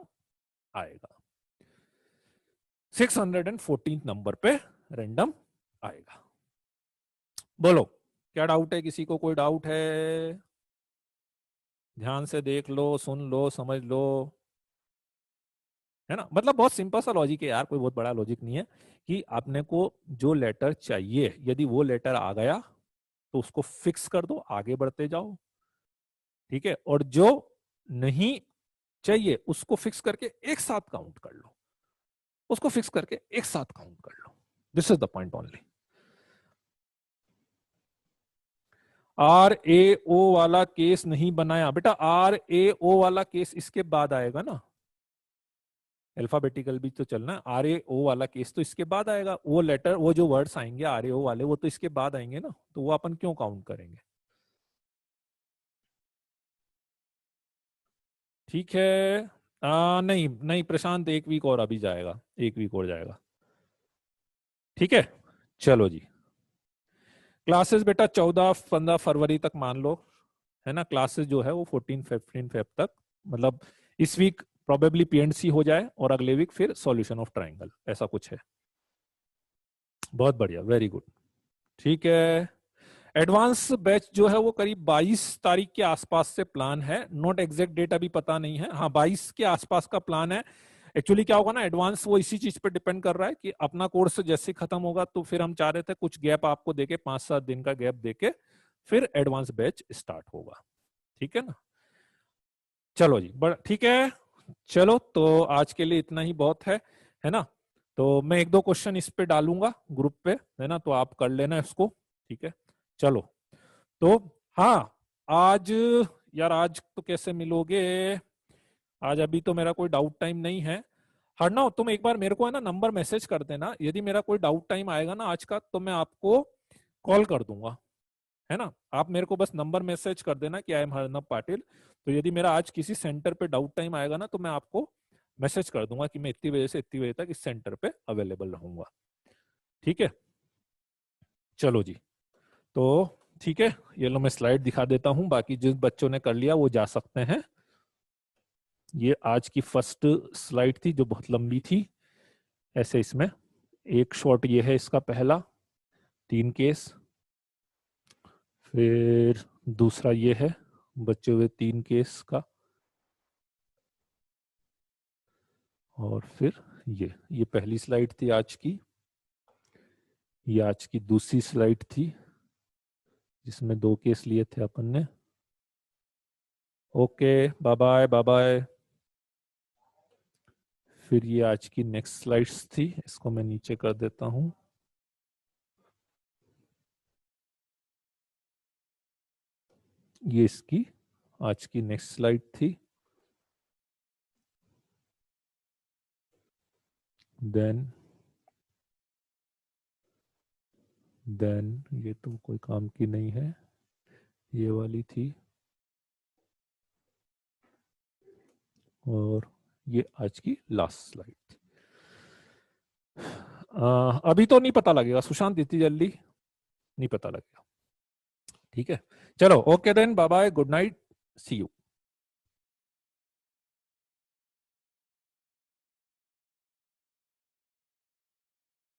आएगा, 614 नंबर पे रैंडम आएगा। बोलो, क्या डाउट है किसी को? कोई डाउट है? ध्यान से देख लो, सुन लो, समझ लो, है ना? मतलब बहुत सिंपल सा लॉजिक है यार, कोई बहुत बड़ा लॉजिक नहीं है, कि आपने को जो लेटर चाहिए यदि वो लेटर आ गया तो उसको फिक्स कर दो, आगे बढ़ते जाओ। ठीक है, और जो नहीं चाहिए उसको फिक्स करके एक साथ काउंट कर लो, उसको फिक्स करके एक साथ काउंट कर लो। This is the point only. R A O वाला केस नहीं बनाया बेटा, आर ए ओ वाला केस इसके बाद आएगा ना, अल्फाबेटिकल भी तो चलना है, आर ए ओ वाला केस तो इसके बाद आएगा, वो लेटर वो जो वर्ड्स आएंगे आर ए ओ वाले वो तो इसके बाद आएंगे ना, तो वो अपन क्यों काउंट करेंगे? ठीक है, नहीं नहीं प्रशांत, 1 वीक और अभी जाएगा, 1 वीक और जाएगा। ठीक है, चलो जी, क्लासेस बेटा 14-15 फरवरी तक मान लो, है ना? क्लासेस जो है वो 14-15 फेब तक, मतलब इस वीक प्रोबेबली पीएनसी हो जाए और अगले वीक फिर सॉल्यूशन ऑफ ट्राइंगल, ऐसा कुछ है। बहुत बढ़िया, वेरी गुड। ठीक है, एडवांस बैच जो है वो करीब 22 तारीख के आसपास से प्लान है, नॉट एग्जैक्ट डेट अभी पता नहीं है, हाँ 22 के आसपास का प्लान है। एक्चुअली क्या होगा ना, एडवांस वो इसी चीज पे डिपेंड कर रहा है कि अपना कोर्स जैसे खत्म होगा तो फिर हम चाह रहे थे कुछ गैप आपको देके 5-7 दिन का गैप देके फिर एडवांस बैच स्टार्ट होगा, ठीक है ना। चलो जी, बड़ा ठीक है। चलो तो आज के लिए इतना ही बहुत है ना। तो मैं 1-2 क्वेश्चन इस पे डालूंगा ग्रुप पे, है ना, तो आप कर लेना इसको, ठीक है। चलो तो हाँ, आज यार आज तो कैसे मिलोगे, आज अभी तो मेरा कोई डाउट टाइम नहीं है। हरना तुम एक बार मेरे को है ना नंबर मैसेज कर देना, यदि मेरा कोई डाउट टाइम आएगा ना आज का तो मैं आपको कॉल कर दूंगा, है ना। आप मेरे को बस नंबर मैसेज कर देना कि आई एम हरनब पाटिल, तो यदि मेरा आज किसी सेंटर पे डाउट टाइम आएगा ना तो मैं आपको मैसेज कर दूंगा कि मैं इतनी बजे से इतनी बजे तक इस सेंटर पे अवेलेबल रहूंगा, ठीक है। चलो जी, तो ठीक है, ये लो मैं स्लाइड दिखा देता हूं, बाकी जिस बच्चों ने कर लिया वो जा सकते हैं। ये आज की फर्स्ट स्लाइड थी जो बहुत लंबी थी, ऐसे इसमें एक शॉट ये है इसका पहला 3 केस, फिर दूसरा ये है बचे हुए 3 केस का, और फिर ये पहली स्लाइड थी आज की, ये आज की दूसरी स्लाइड थी जिसमें 2 केस लिए थे अपन ने। Okay, bye bye bye bye. फिर ये आज की नेक्स्ट स्लाइड्स थी, इसको मैं नीचे कर देता हूं। ये इसकी आज की नेक्स्ट स्लाइड थी, देन ये तो कोई काम की नहीं है, ये वाली थी, और ये आज की लास्ट स्लाइड थी। अभी तो नहीं पता लगेगा सुशांत, इतनी जल्दी नहीं पता लगेगा, ठीक है। चलो okay then, bye bye, good night, see you.